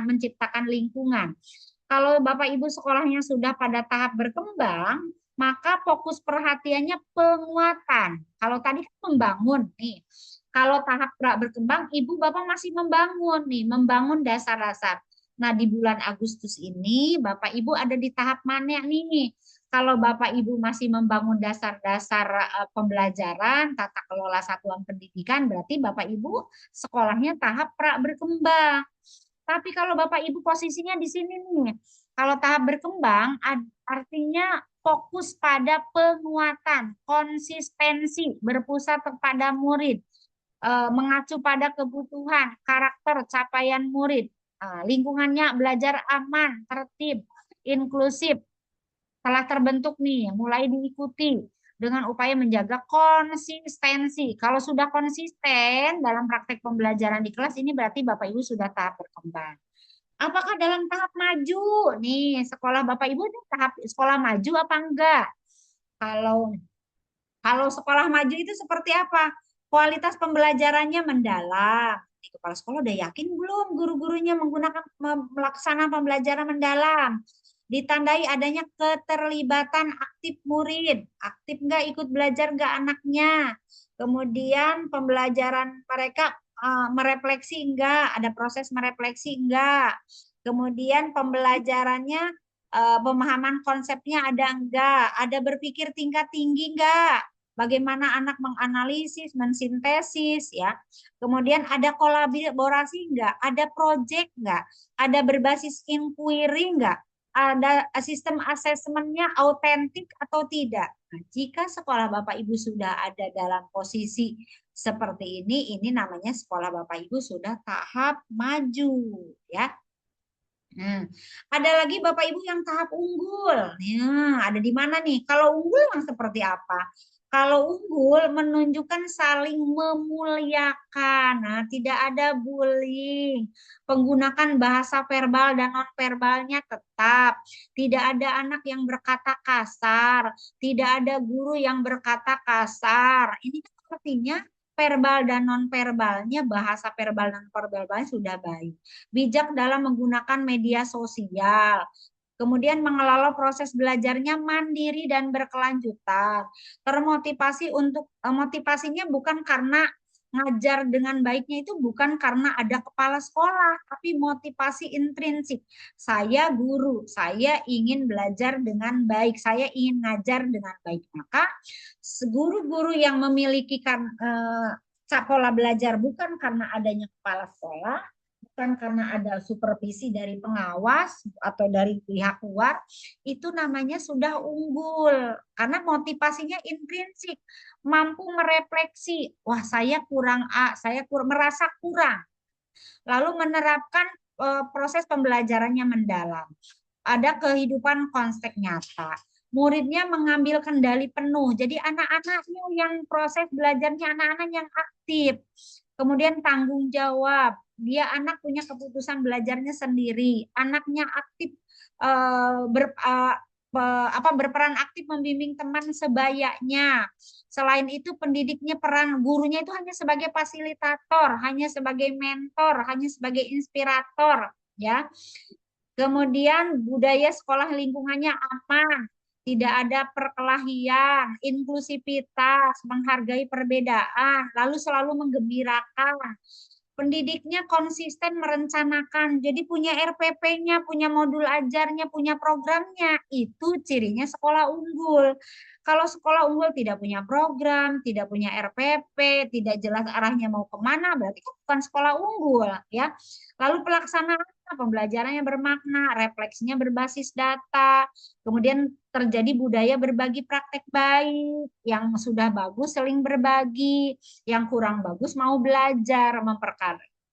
menciptakan lingkungan. Kalau Bapak Ibu sekolahnya sudah pada tahap berkembang, maka fokus perhatiannya penguatan. Kalau tadi kan membangun nih. Kalau tahap berkembang, Ibu Bapak masih membangun nih, membangun dasar-dasar. Nah, di bulan Agustus ini Bapak Ibu ada di tahap mana nih? Kalau Bapak Ibu masih membangun dasar-dasar pembelajaran, tata kelola satuan pendidikan, berarti Bapak Ibu sekolahnya tahap pra berkembang. Tapi kalau Bapak Ibu posisinya di sini nih, kalau tahap berkembang artinya fokus pada penguatan, konsistensi, berpusat kepada murid, mengacu pada kebutuhan, karakter, capaian murid, lingkungannya belajar aman, tertib, inklusif, telah terbentuk nih, mulai diikuti dengan upaya menjaga konsistensi. Kalau sudah konsisten dalam praktek pembelajaran di kelas ini berarti Bapak Ibu sudah tahap berkembang. Apakah dalam tahap maju nih sekolah Bapak Ibu ini tahap sekolah maju apa enggak? Kalau kalau sekolah maju itu seperti apa? Kualitas pembelajarannya mendalam. Di kepala sekolah udah yakin belum guru-gurunya menggunakan melaksanakan pembelajaran mendalam? Ditandai adanya keterlibatan aktif murid. Aktif enggak ikut belajar enggak anaknya? Kemudian pembelajaran mereka merefleksi enggak? Ada proses merefleksi enggak? Kemudian pembelajarannya pemahaman konsepnya ada enggak? Ada berpikir tingkat tinggi enggak? Bagaimana anak menganalisis, mensintesis ya. Kemudian ada kolaborasi enggak? Ada project enggak? Ada berbasis inquiry enggak? Ada sistem asesmennya autentik atau tidak? Nah, jika sekolah Bapak Ibu sudah ada dalam posisi seperti ini namanya sekolah Bapak Ibu sudah tahap maju ya. Ada lagi Bapak Ibu yang tahap unggul. Ada di mana nih? Kalau unggul yang seperti apa? Kalau unggul menunjukkan saling memuliakan. Nah, tidak ada bullying. Penggunaan bahasa verbal dan non-verbalnya tetap. Tidak ada anak yang berkata kasar. Tidak ada guru yang berkata kasar. Ini artinya verbal dan non-verbalnya, bahasa verbal dan non-verbalnya sudah baik. Bijak dalam menggunakan media sosial. Kemudian mengelola proses belajarnya mandiri dan berkelanjutan. Termotivasi untuk motivasinya bukan karena ngajar dengan baiknya itu bukan karena ada kepala sekolah, tapi motivasi intrinsik. Saya guru, saya ingin belajar dengan baik, saya ingin ngajar dengan baik. Maka guru-guru yang memiliki pola belajar bukan karena adanya kepala sekolah, bukan karena ada supervisi dari pengawas atau dari pihak luar, itu namanya sudah unggul. Karena motivasinya intrinsik, mampu merefleksi, wah saya kurang A, saya merasa kurang. Lalu menerapkan proses pembelajarannya mendalam. Ada kehidupan konteks nyata. Muridnya mengambil kendali penuh. Jadi anak-anaknya yang proses belajarnya anak-anak yang aktif. Kemudian tanggung jawab. Dia anak punya keputusan belajarnya sendiri. Anaknya aktif berperan aktif membimbing teman sebayanya. Selain itu pendidiknya peran gurunya itu hanya sebagai fasilitator, hanya sebagai mentor, hanya sebagai inspirator, ya. Kemudian budaya sekolah lingkungannya aman, tidak ada perkelahian, inklusivitas, menghargai perbedaan, lalu selalu menggembirakan. Pendidiknya konsisten merencanakan, jadi punya RPP-nya, punya modul ajarnya, punya programnya. Itu cirinya sekolah unggul. Kalau sekolah unggul tidak punya program, tidak punya RPP, tidak jelas arahnya mau kemana, berarti kan bukan sekolah unggul, ya. Lalu pelaksanaan pembelajarannya bermakna, refleksinya berbasis data, kemudian terjadi budaya berbagi praktek baik, yang sudah bagus saling berbagi, yang kurang bagus mau belajar,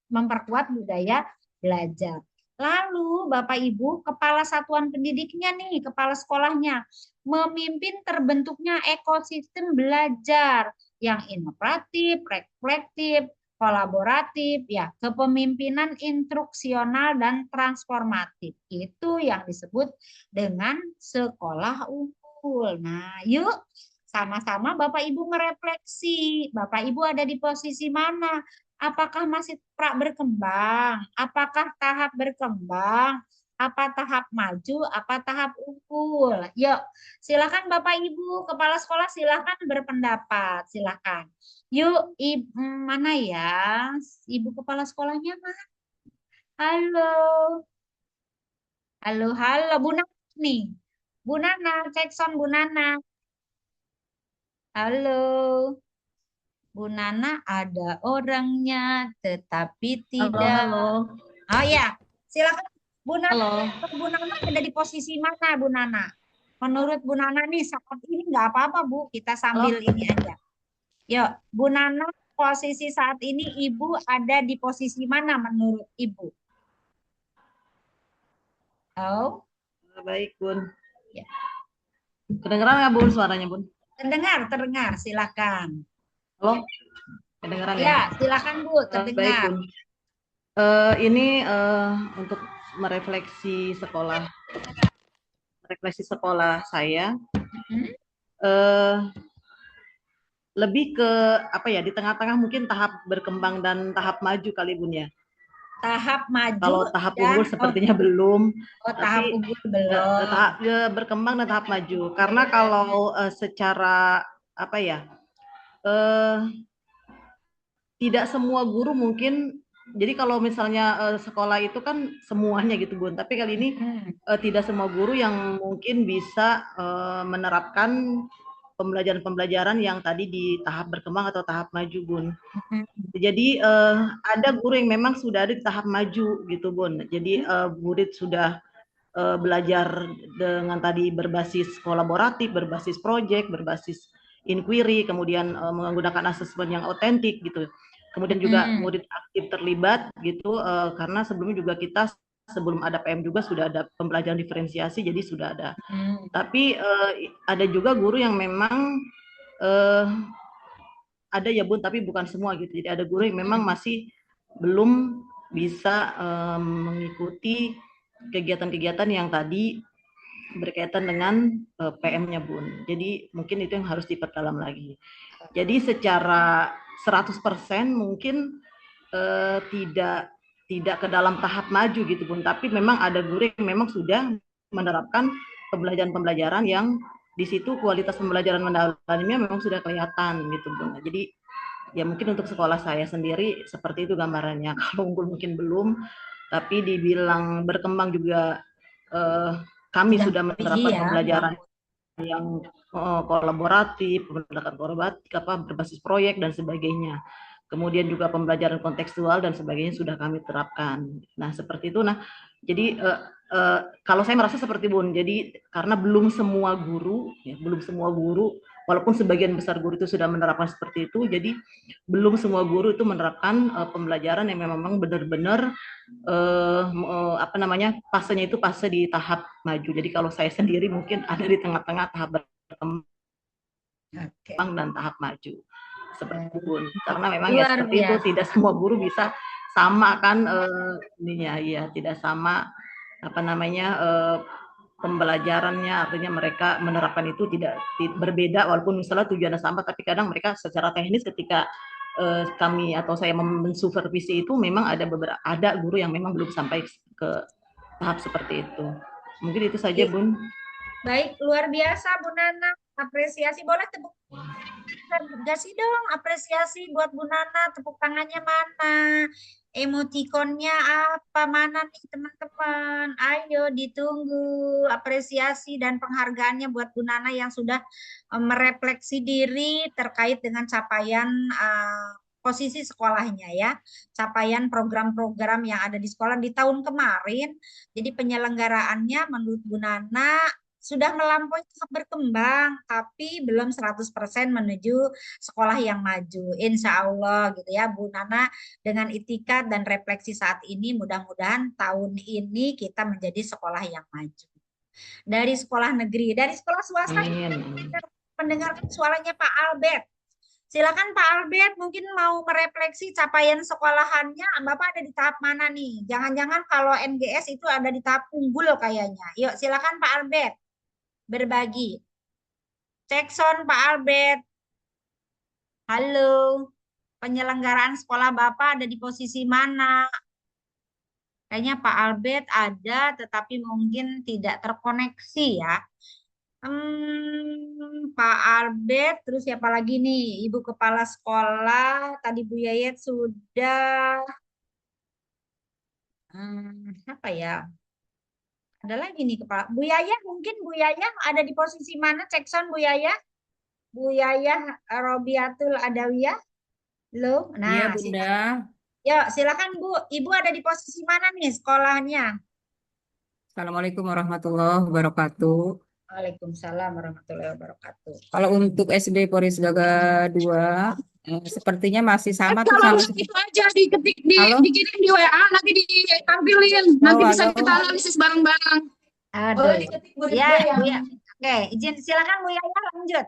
memperkuat budaya belajar. Lalu Bapak Ibu, kepala satuan pendidiknya nih, kepala sekolahnya, memimpin terbentuknya ekosistem belajar yang inovatif, reflektif, kolaboratif, ya, kepemimpinan instruksional dan transformatif. Itu yang disebut dengan sekolah unggul. Nah, yuk sama-sama Bapak Ibu merefleksi. Bapak Ibu ada di posisi mana? Apakah masih berkembang? Apakah tahap berkembang? Apa tahap maju? Apa tahap unggul? Yuk, silakan Bapak Ibu, kepala sekolah silakan berpendapat. Silakan. Yuk, mana ya? Ibu kepala sekolahnya mana? Halo. Halo, halo, Bu Nana nih. Bu Nana, cek sound Bu Nana. Halo, Bu Nana ada orangnya, tetapi
Halo,
tidak.
halo,
Oh ya, silakan Bu Nana.
halo.
Bu Nana ada di posisi mana, Bu Nana? Menurut Bu Nana nih saat ini nggak apa-apa, Bu. Kita sambil
Halo.
ini aja. Yuk, Bu Nana, posisi saat ini Ibu ada di posisi mana menurut Ibu? Oh,
Baik, Bun.
ya.
Kedengeran nggak, Bun, suaranya, Bun?
Terdengar, silakan.
Halo? Kedengeran ya?
Ya, silakan Bu,
Baik,
terdengar.
Bun. Ini untuk merefleksi sekolah saya.
Hmm?
Lebih ke apa ya, di tengah-tengah mungkin tahap berkembang dan tahap maju kali, Bun ya.
Tahap maju
Kalau tahap
dan
unggul sepertinya belum,
tahap
tapi
unggul belum.
tahap berkembang dan tahap maju. Karena kalau secara apa ya, tidak semua guru mungkin. Jadi kalau misalnya sekolah itu kan semuanya gitu, Bun. Tapi kali ini tidak semua guru yang mungkin bisa menerapkan pembelajaran-pembelajaran yang tadi di tahap berkembang atau tahap maju, Bun. Jadi ada guru yang memang sudah ada di tahap maju gitu, Bun. Jadi murid sudah belajar dengan tadi berbasis kolaboratif, berbasis project, berbasis inquiry, kemudian menggunakan asesmen yang otentik gitu. Kemudian juga murid aktif terlibat gitu, karena sebelumnya juga kita sebelum ada PM juga sudah ada pembelajaran diferensiasi, jadi sudah ada. Tapi ada juga guru yang memang ada ya, Bun, tapi bukan semua gitu. Jadi ada guru yang memang masih belum bisa mengikuti kegiatan-kegiatan yang tadi berkaitan dengan PM-nya, Bun. Jadi mungkin itu yang harus diperdalam lagi. Jadi secara 100% mungkin tidak ke dalam tahap maju gitu, Bun, tapi memang ada guru yang memang sudah menerapkan pembelajaran-pembelajaran yang di situ kualitas pembelajaran mendalamnya memang sudah kelihatan gitu, Bun. Jadi ya mungkin untuk sekolah saya sendiri seperti itu gambarannya. Kalau unggul mungkin belum, tapi dibilang berkembang juga kami sudah menerapkan pembelajaran yang kolaboratif, pendekatan kolaboratif, berbasis proyek dan sebagainya. Kemudian juga pembelajaran kontekstual dan sebagainya sudah kami terapkan. Nah seperti itu. Nah jadi kalau saya merasa seperti, Bun. Jadi karena belum semua guru, walaupun sebagian besar guru itu sudah menerapkan seperti itu, jadi belum semua guru itu menerapkan pembelajaran yang memang benar-benar fasenya itu fase di tahap maju. Jadi kalau saya sendiri mungkin ada di tengah-tengah tahap berkembang dan tahap maju seperti itu, Bun. Karena memang ya seperti itu, tidak semua guru bisa sama kan ininya, ya tidak sama pembelajarannya, artinya mereka menerapkan itu tidak berbeda walaupun misalnya tujuannya sama, tapi kadang mereka secara teknis ketika kami atau saya mensupervisi itu memang ada guru yang memang belum sampai ke tahap seperti itu. Mungkin itu saja, Bun.
Baik, luar biasa Bu Nana. Apresiasi, boleh tepuk kasih dong apresiasi buat Bu Nana. Tepuk tangannya mana? Emotikonnya apa? Mana nih teman-teman? Ayo ditunggu apresiasi dan penghargaannya buat Bu Nana yang sudah merefleksi diri terkait dengan capaian posisi sekolahnya ya, capaian program-program yang ada di sekolah di tahun kemarin. Jadi penyelenggaraannya menurut Bu Nana sudah melampaui tahap berkembang, tapi belum 100% menuju sekolah yang maju. Insya Allah gitu ya Bu Nana, dengan itikat dan refleksi saat ini, mudah-mudahan tahun ini kita menjadi sekolah yang maju. Dari sekolah negeri, dari sekolah swasta, mendengarkan suaranya Pak Albert. Silakan Pak Albert, mungkin mau merefleksi capaian sekolahannya, Bapak ada di tahap mana nih? Jangan-jangan kalau NGS itu ada di tahap unggul kayaknya. Yuk, silakan Pak Albert berbagi. Cek sound Pak Albert. Halo, penyelenggaraan sekolah Bapak ada di posisi mana? Kayaknya Pak Albert ada, tetapi mungkin tidak terkoneksi ya. Pak Albert, terus siapa lagi nih? Ibu Kepala Sekolah, tadi Bu Yayet sudah. Apa ya? Ada lagi nih kepala. Bu Yaya, mungkin Bu Yaya ada di posisi mana? Cek sound Bu Yaya. Bu Yaya Robiatul Adawiyah. Lo.
Iya,
Nah,
Bunda.
yuk silakan Bu. Ibu ada di posisi mana nih sekolahnya?
Assalamualaikum warahmatullahi wabarakatuh.
Waalaikumsalam warahmatullahi wabarakatuh.
Kalau untuk SD Poris Gaga 2, sepertinya masih sama tuh
Kalau
sama.
itu aja diketik
Halo?
dikirim di WA nanti ditampilin, nanti bisa
Halo.
kita analisis bareng-bareng.
Aduh. Ya, Bu ya. Oke, izin silakan Bu Yaya lanjut.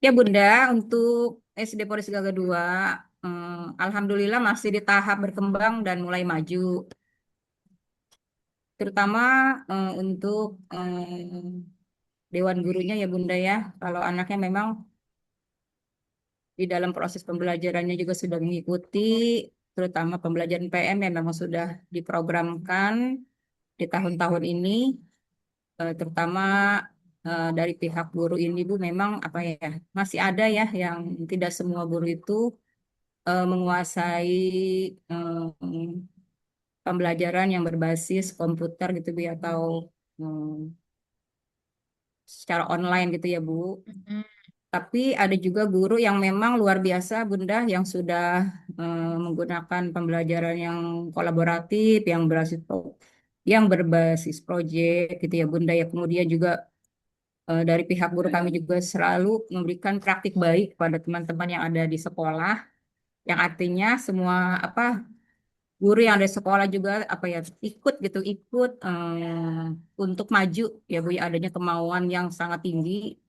Ya Bunda, untuk SD Poris Gaga 2, alhamdulillah masih di tahap berkembang dan mulai maju. Terutama untuk dewan gurunya ya Bunda ya. Kalau anaknya memang di dalam proses pembelajarannya juga sudah mengikuti, terutama pembelajaran PM yang memang sudah diprogramkan di tahun-tahun ini, terutama dari pihak guru ini Bu, memang apa ya, masih ada ya yang tidak semua guru itu menguasai pembelajaran yang berbasis komputer gitu Bu, atau secara online gitu ya Bu. Tapi ada juga guru yang memang luar biasa Bunda, yang sudah menggunakan pembelajaran yang kolaboratif, yang berbasis proyek gitu ya Bunda ya. Kemudian juga dari pihak guru kami juga selalu memberikan praktik baik pada teman-teman yang ada di sekolah, yang artinya semua apa guru yang ada di sekolah juga apa ya ikut untuk maju ya Bu ya, adanya kemauan yang sangat tinggi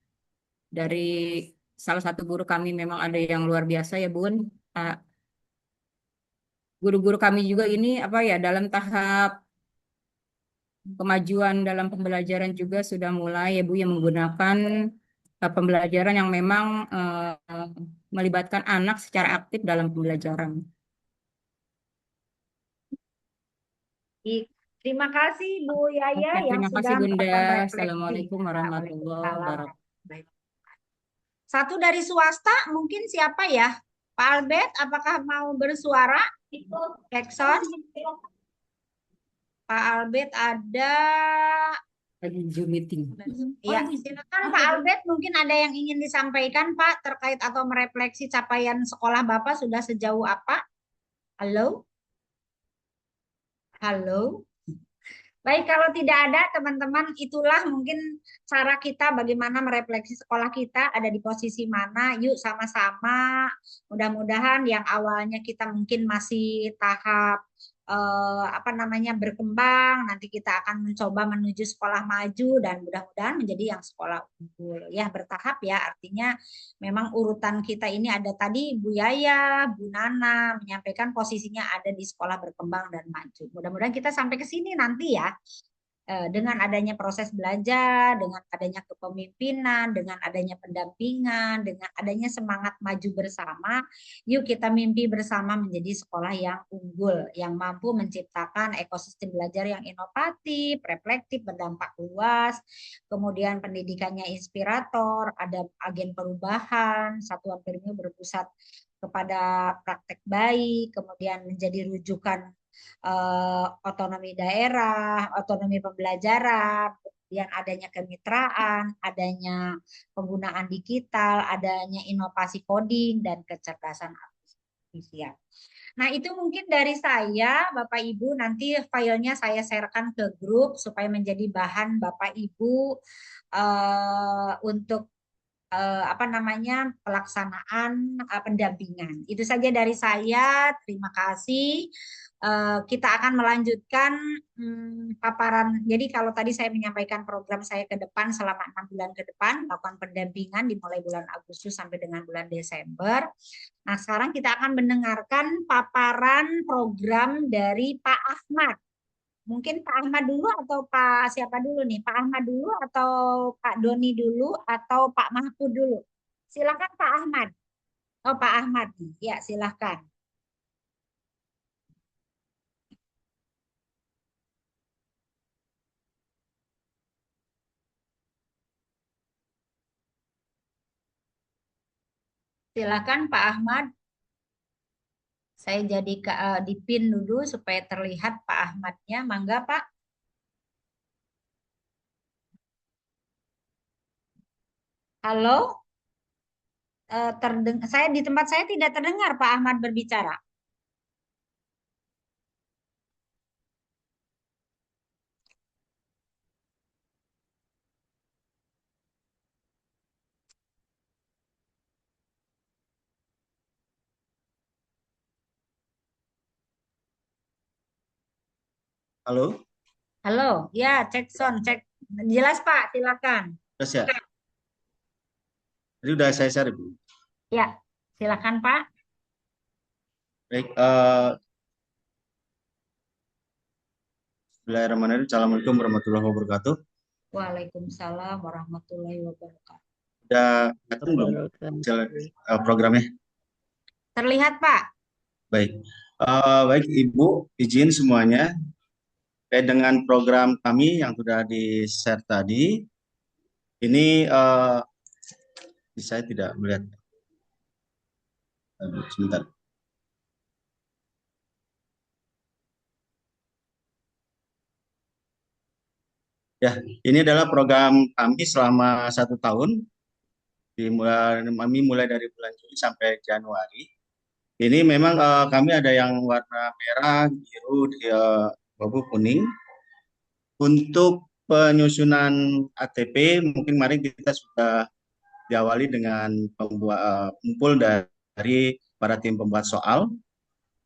dari salah satu guru kami, memang ada yang luar biasa ya Bun. Ah, Guru-guru kami juga ini apa ya dalam tahap kemajuan dalam pembelajaran juga sudah mulai ya Bu yang menggunakan pembelajaran yang memang melibatkan anak secara aktif dalam pembelajaran.
Terima kasih Bu Yaya
Oke,
yang
terima kasih
sudah
Bunda.
melakukan refleksi.
Assalamualaikum warahmatullahi
Waalaikumsalam.
wabarakatuh.
Satu dari swasta mungkin siapa ya? Pak Albert, apakah mau bersuara? Jackson? Pak Albert ada.
Lagi Zoom meeting.
Ya, silakan Pak Albert, mungkin ada yang ingin disampaikan Pak terkait atau merefleksi capaian sekolah Bapak sudah sejauh apa? Halo? Halo? Baik, kalau tidak ada teman-teman, itulah mungkin cara kita bagaimana merefleksi sekolah kita ada di posisi mana. Yuk sama-sama, mudah-mudahan yang awalnya kita mungkin masih tahap berkembang, nanti kita akan mencoba menuju sekolah maju dan mudah-mudahan menjadi yang sekolah unggul. Ya, bertahap ya, artinya memang urutan kita ini ada tadi Bu Yaya, Bu Nana menyampaikan posisinya ada di sekolah berkembang dan maju. Mudah-mudahan kita sampai ke sini nanti ya. Dengan adanya proses belajar, dengan adanya kepemimpinan, dengan adanya pendampingan, dengan adanya semangat maju bersama, yuk kita mimpi bersama menjadi sekolah yang unggul, yang mampu menciptakan ekosistem belajar yang inovatif, reflektif, berdampak luas, kemudian pendidikannya inspirator, ada agen perubahan, satuan ilmu berpusat kepada praktek baik, kemudian menjadi rujukan otonomi daerah, otonomi pembelajaran, kemudian adanya kemitraan, adanya penggunaan digital, adanya inovasi coding dan kecerdasan artifisial. Nah, itu mungkin dari saya, Bapak Ibu, nanti filenya saya sharekan ke grup supaya menjadi bahan Bapak Ibu untuk pelaksanaan pendampingan. Itu saja dari saya. Terima kasih. Kita akan melanjutkan paparan. Jadi kalau tadi saya menyampaikan program saya ke depan selama 6 bulan ke depan, melakukan pendampingan dimulai bulan Agustus sampai dengan bulan Desember. Nah, sekarang kita akan mendengarkan paparan program dari Pak Ahmad. Mungkin Pak Ahmad dulu atau Pak siapa dulu nih? Pak Ahmad dulu atau Pak Doni dulu atau Pak Mahfud dulu? Silakan Pak Ahmad. Oh, Pak Ahmad nih. Ya, silakan. Silakan Pak Ahmad. Saya jadi di pin dulu supaya terlihat Pak Ahmadnya. Mangga Pak. Halo, saya di tempat saya tidak terdengar Pak Ahmad berbicara.
Halo,
Halo, ya cek sound, cek jelas Pak, silakan.
terus ya. Jadi udah saya share, Bu.
Ya, silakan Pak.
Baik, Bismillahirrahmanirrahim. Assalamualaikum warahmatullahi wabarakatuh.
Waalaikumsalam warahmatullahi wabarakatuh.
Udah datang belum programnya?
Terlihat Pak?
Baik, baik Ibu, izin semuanya terkait dengan program kami yang sudah di-share tadi. Ini saya tidak melihat. Aduh, sebentar. Ya, ini adalah program kami selama 1 tahun. Kami mulai dari bulan Juli sampai Januari. Ini memang kami ada yang warna merah, biru, abu kuning. Untuk penyusunan ATP, mungkin kemarin kita sudah diawali dengan kumpul dari para tim pembuat soal.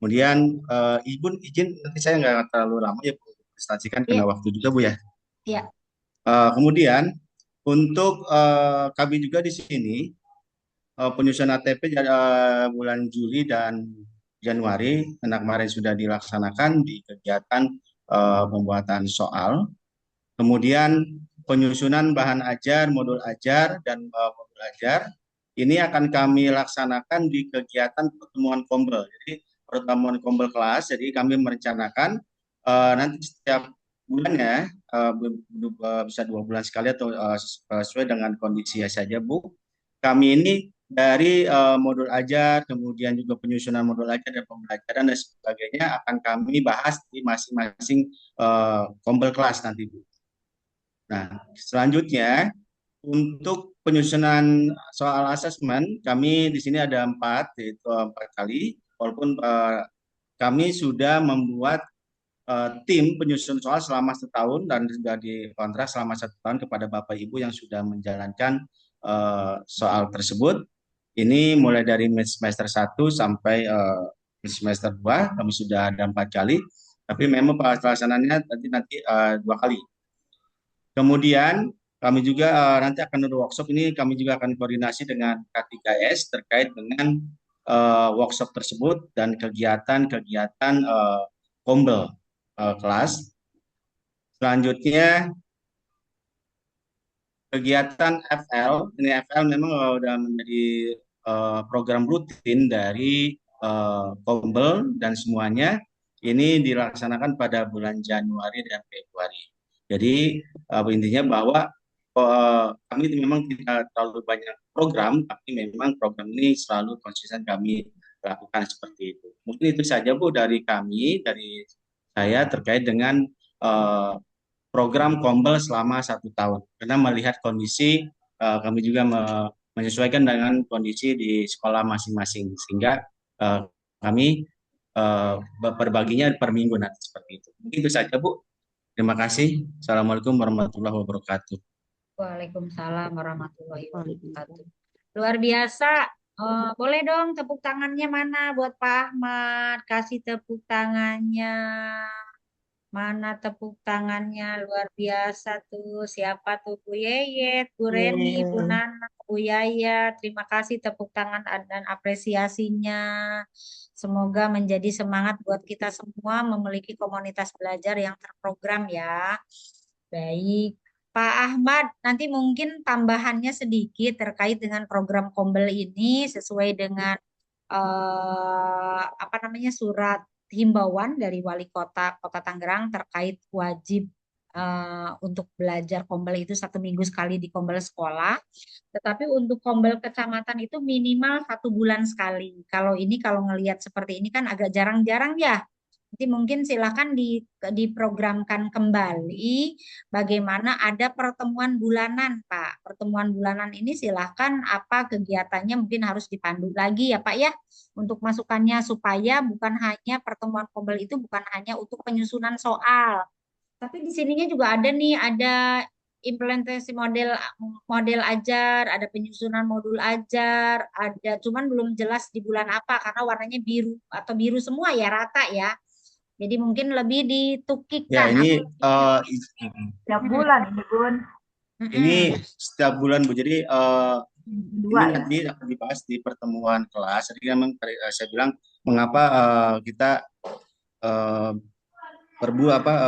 Kemudian Ibu izin nanti saya nggak terlalu lama ya Bu, presentasikan kena waktu juga Bu ya.
Iya.
Kemudian untuk kami juga di sini penyusunan ATP bulan Juli dan Januari, karena kemarin sudah dilaksanakan di kegiatan pembuatan soal. Kemudian penyusunan bahan ajar, modul ajar, dan modul ajar ini akan kami laksanakan di kegiatan pertemuan kombel. Jadi pertemuan kombel kelas, jadi kami merencanakan nanti setiap bulannya bisa 2 bulan sekali atau sesuai dengan kondisinya saja Bu. Kami ini dari modul ajar, kemudian juga penyusunan modul ajar dan pembelajaran dan sebagainya akan kami bahas di masing-masing kombel kelas nanti Bu. Nah, selanjutnya untuk penyusunan soal asesmen kami di sini ada 4, yaitu 4 kali. Walaupun kami sudah membuat tim penyusun soal selama 1 tahun dan sudah dikontrak selama 1 tahun kepada Bapak Ibu yang sudah menjalankan soal tersebut. Ini mulai dari semester 1 sampai semester 2 kami sudah ada 4 kali. Tapi memang pelaksanaannya nanti 2 kali. Kemudian kami juga nanti akan ada workshop ini, kami juga akan koordinasi dengan K3S terkait dengan workshop tersebut dan kegiatan-kegiatan kombel kelas. Selanjutnya kegiatan FL, ini FL memang sudah menjadi program rutin dari kombel dan semuanya ini dilaksanakan pada bulan Januari dan Februari. Jadi intinya bahwa kami memang tidak terlalu banyak program, tapi memang program ini selalu konsisten kami lakukan seperti itu. Mungkin itu saja Bu dari kami, dari saya terkait dengan program kombel selama 1 tahun. Karena melihat kondisi, kami juga menyesuaikan dengan kondisi di sekolah masing-masing, sehingga kami berbaginya per minggu nanti seperti itu. Mungkin itu saja Bu. Terima kasih. Assalamualaikum warahmatullahi wabarakatuh.
Waalaikumsalam warahmatullahi wabarakatuh. Luar biasa. Boleh dong tepuk tangannya mana buat Pak Ahmad? Kasih tepuk tangannya. Mana tepuk tangannya? Luar biasa tuh. Siapa tuh? Bu Yeyet, Bu Reni, Bu Nana, Bu Yaya. Terima kasih tepuk tangan dan apresiasinya. Semoga menjadi semangat buat kita semua memiliki komunitas belajar yang terprogram ya. Baik. Pak Ahmad, nanti mungkin tambahannya sedikit terkait dengan program Kombel ini sesuai dengan apa namanya surat himbauan dari Wali Kota Kota Tangerang terkait wajib untuk belajar Kombel itu 1 minggu sekali di Kombel sekolah. Tetapi untuk Kombel kecamatan itu minimal 1 bulan sekali. Kalau ngelihat seperti ini kan agak jarang-jarang ya Nanti mungkin silakan diprogramkan kembali bagaimana ada pertemuan bulanan, Pak. Pertemuan bulanan ini silakan apa kegiatannya mungkin harus dipandu lagi ya, Pak ya, untuk masukannya supaya bukan hanya pertemuan kombel itu bukan hanya untuk penyusunan soal, tapi di sininya juga ada nih, ada implementasi model model ajar, ada penyusunan modul ajar, ada cuman belum jelas di bulan apa karena warnanya biru atau biru semua ya rata ya. Jadi mungkin lebih
Ya,
ditukikkan
ini
atau
Tiap
Mm-mm,
bulan ini Bun.
ini
mm-mm.
setiap bulan Bu. Jadi
Dua
ini
ya.
nanti akan dibahas di pertemuan kelas. Jadi memang saya bilang mengapa kita eh,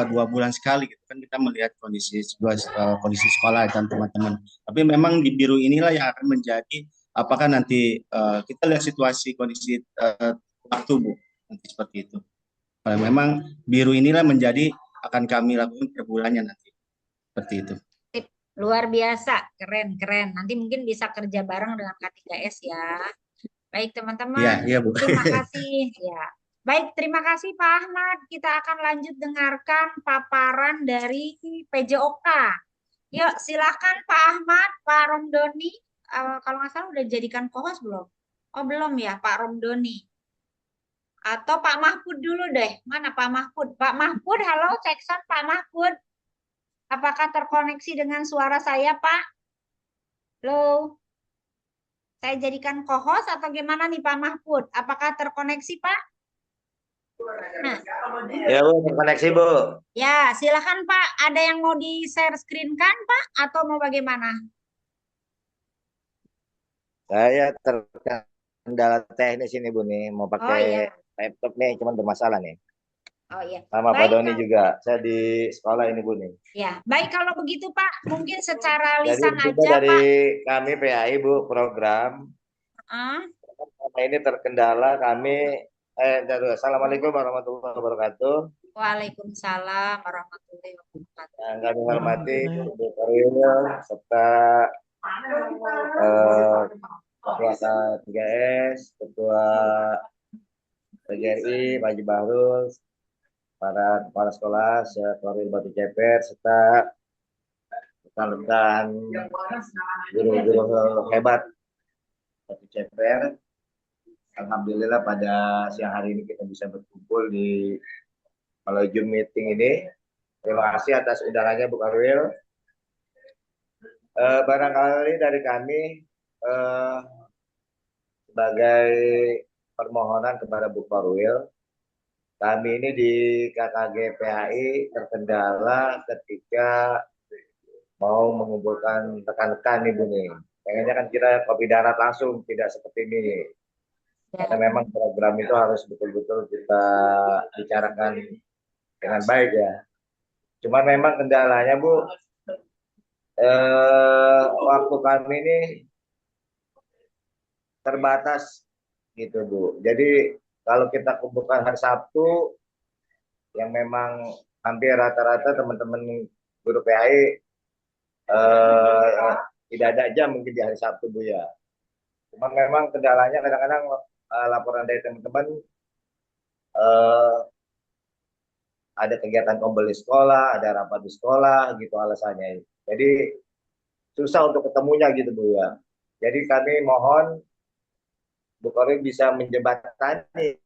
dua bulan sekali gitu kan kita melihat kondisi sekolah dan teman-teman. Tapi memang di biru inilah yang akan menjadi apakah nanti kita lihat situasi kondisi waktu Bu nanti seperti itu. Kalau memang biru inilah menjadi akan kami lakukan per bulannya nanti seperti itu.
Sip. Luar biasa, keren. Nanti mungkin bisa kerja bareng dengan K3S ya. Baik
Iya,
teman-teman,
iya Bu.
terima kasih ya. Baik, terima kasih Pak Ahmad. Kita akan lanjut dengarkan paparan dari PJOK. Yuk, silakan Pak Ahmad, Pak Romdoni. Kalau nggak salah udah jadikan co-host belum? Oh, belum ya, Pak Romdoni. Atau Pak Mahfud dulu deh. Mana Pak Mahfud? Pak Mahfud, halo, cek sound Pak Mahfud. Apakah terkoneksi dengan suara saya, Pak? Halo. Saya jadikan co-host atau gimana nih Pak Mahfud? Apakah terkoneksi, Pak? Nah,
Ya Bu, terkoneksi Bu.
ya, silakan Pak. Ada yang mau di-share screen kan, Pak? Atau mau bagaimana?
Saya terkendala teknis ini Bu nih, mau
Oh
pakai
iya,
laptop nih, cuman bermasalah nih.
oh iya.
Sama Pak
Baik,
Doni juga, saya di sekolah ini Bu nih.
ya. Baik kalau begitu Pak, mungkin secara
Jadi
lisan
kita
aja
dari
Pak.
kami PAI Bu, program.
Ah,
Ini terkendala kami, Assalamualaikum warahmatullahi wabarakatuh.
Waalaikumsalam warahmatullahi wabarakatuh.
Yang kami hormati Bu Koril, serta Ketua K3S, Ketua PGRI, Pak Haji Bahrul, para kepala sekolah, Koril Batu Ceper, serta rekan-rekan guru-guru hebat Batu Ceper. Alhamdulillah pada siang hari ini kita bisa berkumpul di melalui Zoom meeting ini. Terima kasih atas undangannya Bu Koril. Barangkali dari kami sebagai permohonan kepada Bu Korwil, kami ini di KKG PAI terkendala ketika mau mengumpulkan rekan-rekan nih Bu nih. Pengennya kan kita kopi darat langsung, tidak seperti ini. Karena memang program itu harus betul-betul kita bicarakan dengan baik ya. Cuman memang kendalanya Bu, waktu kami ini terbatas gitu Bu. Jadi kalau kita kumpulkan hari Sabtu, yang memang hampir rata-rata teman-teman guru PAI tidak ada jam mungkin di hari Sabtu Bu ya. Cuma memang kendalanya kadang-kadang laporan dari teman-teman ada kegiatan kombel di sekolah, ada rapat di sekolah gitu alasannya. Jadi susah untuk ketemunya gitu Bu ya. Jadi kami mohon Bu Koril bisa menjembatani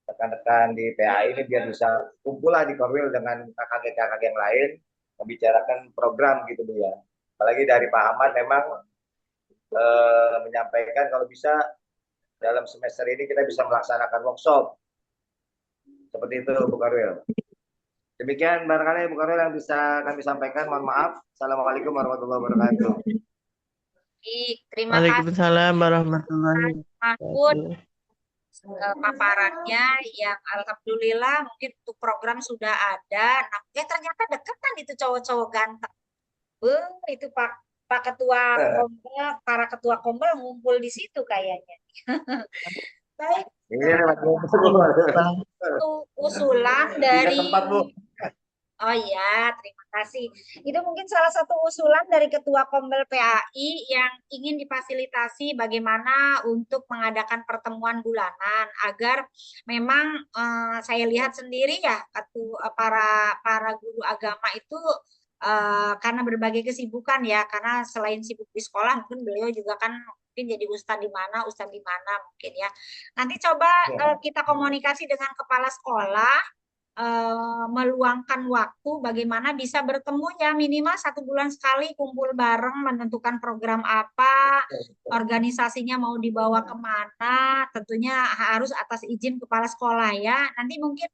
rekan-rekan di PAI ini biar bisa kumpul lah di Koril dengan kakak-kakak yang lain membicarakan program gitu Bu ya. Apalagi dari Pak Ahmad memang menyampaikan kalau bisa dalam semester ini kita bisa melaksanakan workshop seperti itu Bu Koril. Demikian barangkali Bu Koril yang bisa kami sampaikan. Mohon maaf. Assalamualaikum warahmatullahi wabarakatuh.
Baik, terima kasih
Waalaikumsalam warahmatullahi
Mahfud
wabarakatuh.
paparannya yang alhamdulillah mungkin untuk program sudah ada. Nah, ternyata deketan itu cowok-cowok ganteng. Itu Pak Ketua Kombel, para Ketua Kombel ngumpul di situ kayaknya. Baik,
Ini
itu usulan dari Oh iya, terima kasih. Itu mungkin salah satu usulan dari Ketua Kombel PAI yang ingin difasilitasi bagaimana untuk mengadakan pertemuan bulanan agar memang saya lihat sendiri ya para guru agama itu karena berbagai kesibukan ya, karena selain sibuk di sekolah mungkin beliau juga kan mungkin jadi ustadz di mana mungkin ya. Nanti coba kita komunikasi dengan kepala sekolah meluangkan waktu bagaimana bisa bertemu ya minimal 1 bulan sekali kumpul bareng menentukan program apa, organisasinya mau dibawa kemana, tentunya harus atas izin kepala sekolah ya. Nanti mungkin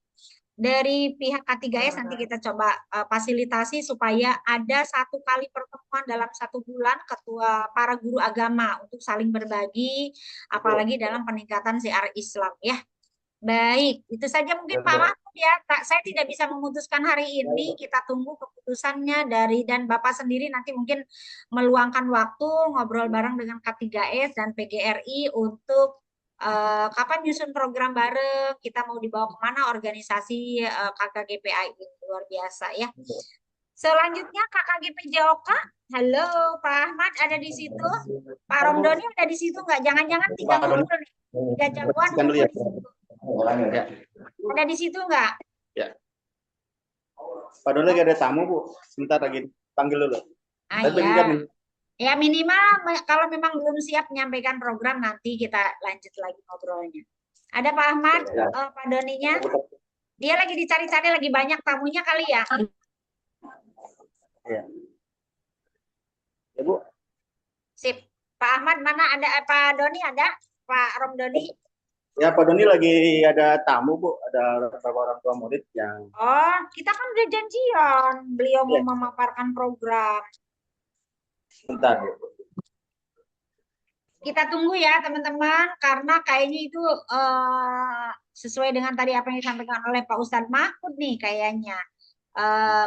dari pihak K3S nanti kita coba fasilitasi supaya ada 1 kali pertemuan dalam 1 bulan ketua para guru agama untuk saling berbagi, apalagi dalam peningkatan syiar Islam ya. Baik, itu saja mungkin Pak Mahfud ya. Saya tidak bisa memutuskan hari ini. Kita tunggu keputusannya dari dan Bapak sendiri nanti mungkin meluangkan waktu ngobrol bareng dengan K3S dan PGRI untuk kapan nyusun program bareng. Kita mau dibawa kemana organisasi KKGPI ini luar biasa ya. Selanjutnya KKGP JOK. Halo Pak Ahmad ada di situ. Pak Romdoni ada di situ nggak? Jangan-jangan tinggal ngobrol nih. 3 jagoan di situ.
Ya.
Ada di situ nggak?
Ya. Pak Doni lagi ada tamu, Bu. Sebentar lagi panggil dulu.
Ya. Ya minimal kalau memang belum siap menyampaikan program nanti kita lanjut lagi ngobrolnya. Ada Pak Ahmad,
Ya.
Pak Doninya. Dia lagi dicari-cari, lagi banyak tamunya kali ya.
Ya. Ya, Bu.
Sip. Pak Ahmad mana ada? Pak Doni ada? Pak Romdoni?
Ya, Pak Doni lagi ada tamu, Bu. Ada beberapa orang tua murid yang...
Oh, kita kan udah janjian. Beliau mau memaparkan program.
Bentar, Bu.
Kita tunggu ya, teman-teman. Karena kayaknya itu sesuai dengan tadi apa yang disampaikan oleh Pak Ustadz Mahfud nih kayaknya.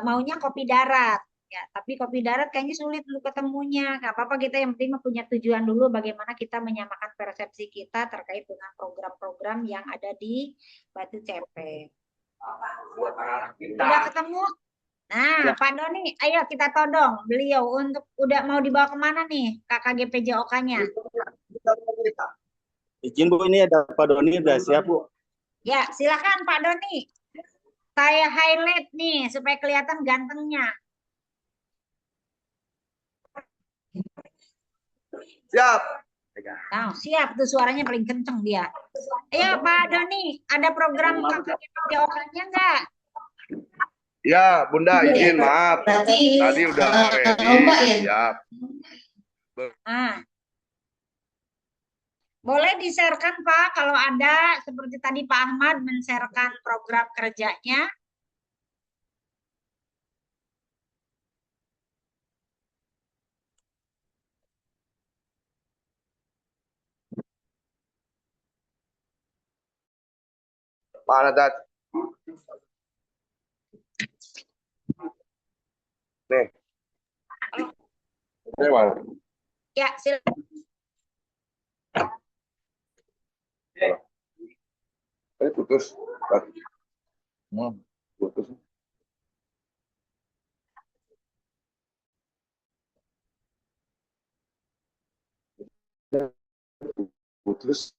Maunya kopi darat. Ya, tapi kopi darat kayaknya sulit untuk ketemunya. Gak apa-apa, kita yang penting punya tujuan dulu bagaimana kita menyamakan persepsi kita terkait dengan program-program yang ada di Batu Cepek. Udah ketemu? Nah, Pak Doni, ayo kita todong beliau untuk udah mau dibawa kemana nih KKGP JOK-nya?
Izin, Bu, ini ada Pak Doni udah siap, Bu.
Ya, silakan Pak Doni. Saya highlight nih supaya kelihatan gantengnya.
Siap.
Nah, siap tuh suaranya paling kenceng dia. Ayo Pak Doni, ada program KKGP JOK-nya enggak?
Ya, Bunda izin, maaf. Tadi udah ready, siap.
Boleh di-sharekan Pak kalau ada seperti tadi Pak Ahmad men-sharekan program kerjanya.
Mana dat? Nih. Ini mana?
Ya, silakan.
Ini putus. Putus. Putus.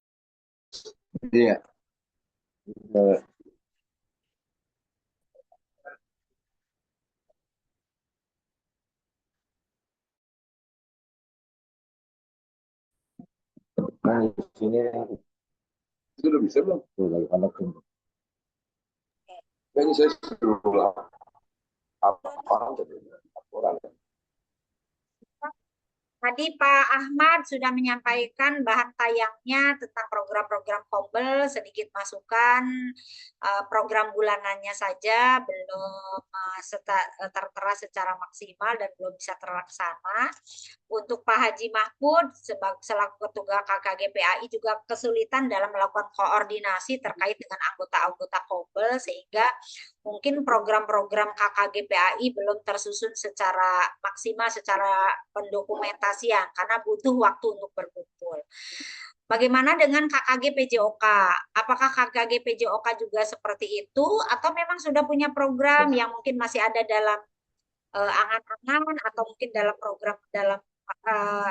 Iya. Nah, di sini itu udah bisa belum? Tuh, lagi anak ini. Kayaknya saya suruh apa orang.
Tadi Pak Ahmad sudah menyampaikan bahan tayangnya tentang program-program Kombel, sedikit masukan program bulanannya saja belum tertera secara maksimal dan belum bisa terlaksana. Untuk Pak Haji Mahfud selaku Ketua KKGPAI juga kesulitan dalam melakukan koordinasi terkait dengan anggota-anggota Kombel sehingga mungkin program-program KKGPAI belum tersusun secara maksimal secara pendokumentasian karena butuh waktu untuk berkumpul. Bagaimana dengan KKG PJOK? Apakah KKG PJOK juga seperti itu atau memang sudah punya program yang mungkin masih ada dalam angan-angan atau mungkin dalam program dalam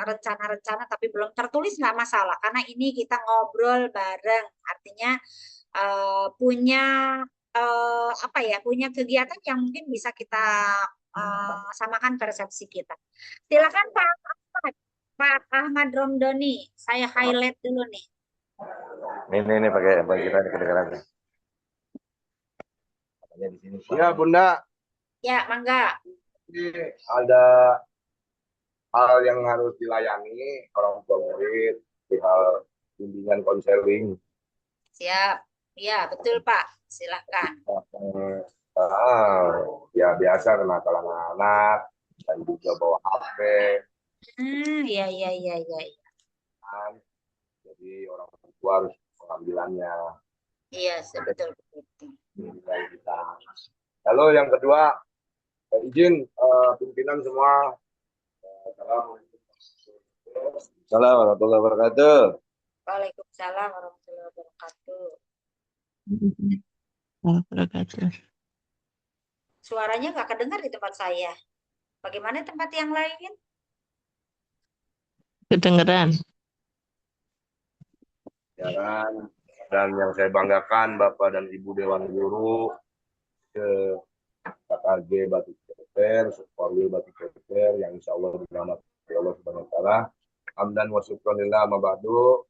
rencana-rencana tapi belum tertulis, nggak masalah karena ini kita ngobrol bareng, artinya punya apa ya, punya kegiatan yang mungkin bisa kita samakan persepsi kita. Silakan Pak Ahmad. Pak Ahmad Romdoni, saya highlight dulu nih.
Ini pakai kita ini kedengaran. Katanya di sini.
Ya, Bunda.
Ya, mangga.
Ada hal yang harus dilayani orang tua murid di hal bimbingan konseling.
Siap. Ya, betul Pak. Silahkan.
Ya biasa kenakalan anak dan juga bawa HP.
Iya.
Jadi orang tua harus pengambilannya.
Iya, betul.
Lalu yang kedua, izin pimpinan semua. Assalamualaikum warahmatullahi wabarakatuh.
Waalaikumsalam warahmatullahi wabarakatuh. Suaranya nggak kedengar di tempat saya. Bagaimana tempat yang lain?
Kedengeran.
Ya kan? Dan yang saya banggakan Bapak dan Ibu Dewan Guru ke KKG Batu Ceper, Sukorwil Batu Ceper yang insya Allah dirahmati Allah Subhanahu wa Ta'ala. Hamdan wa syukronillah mabadu.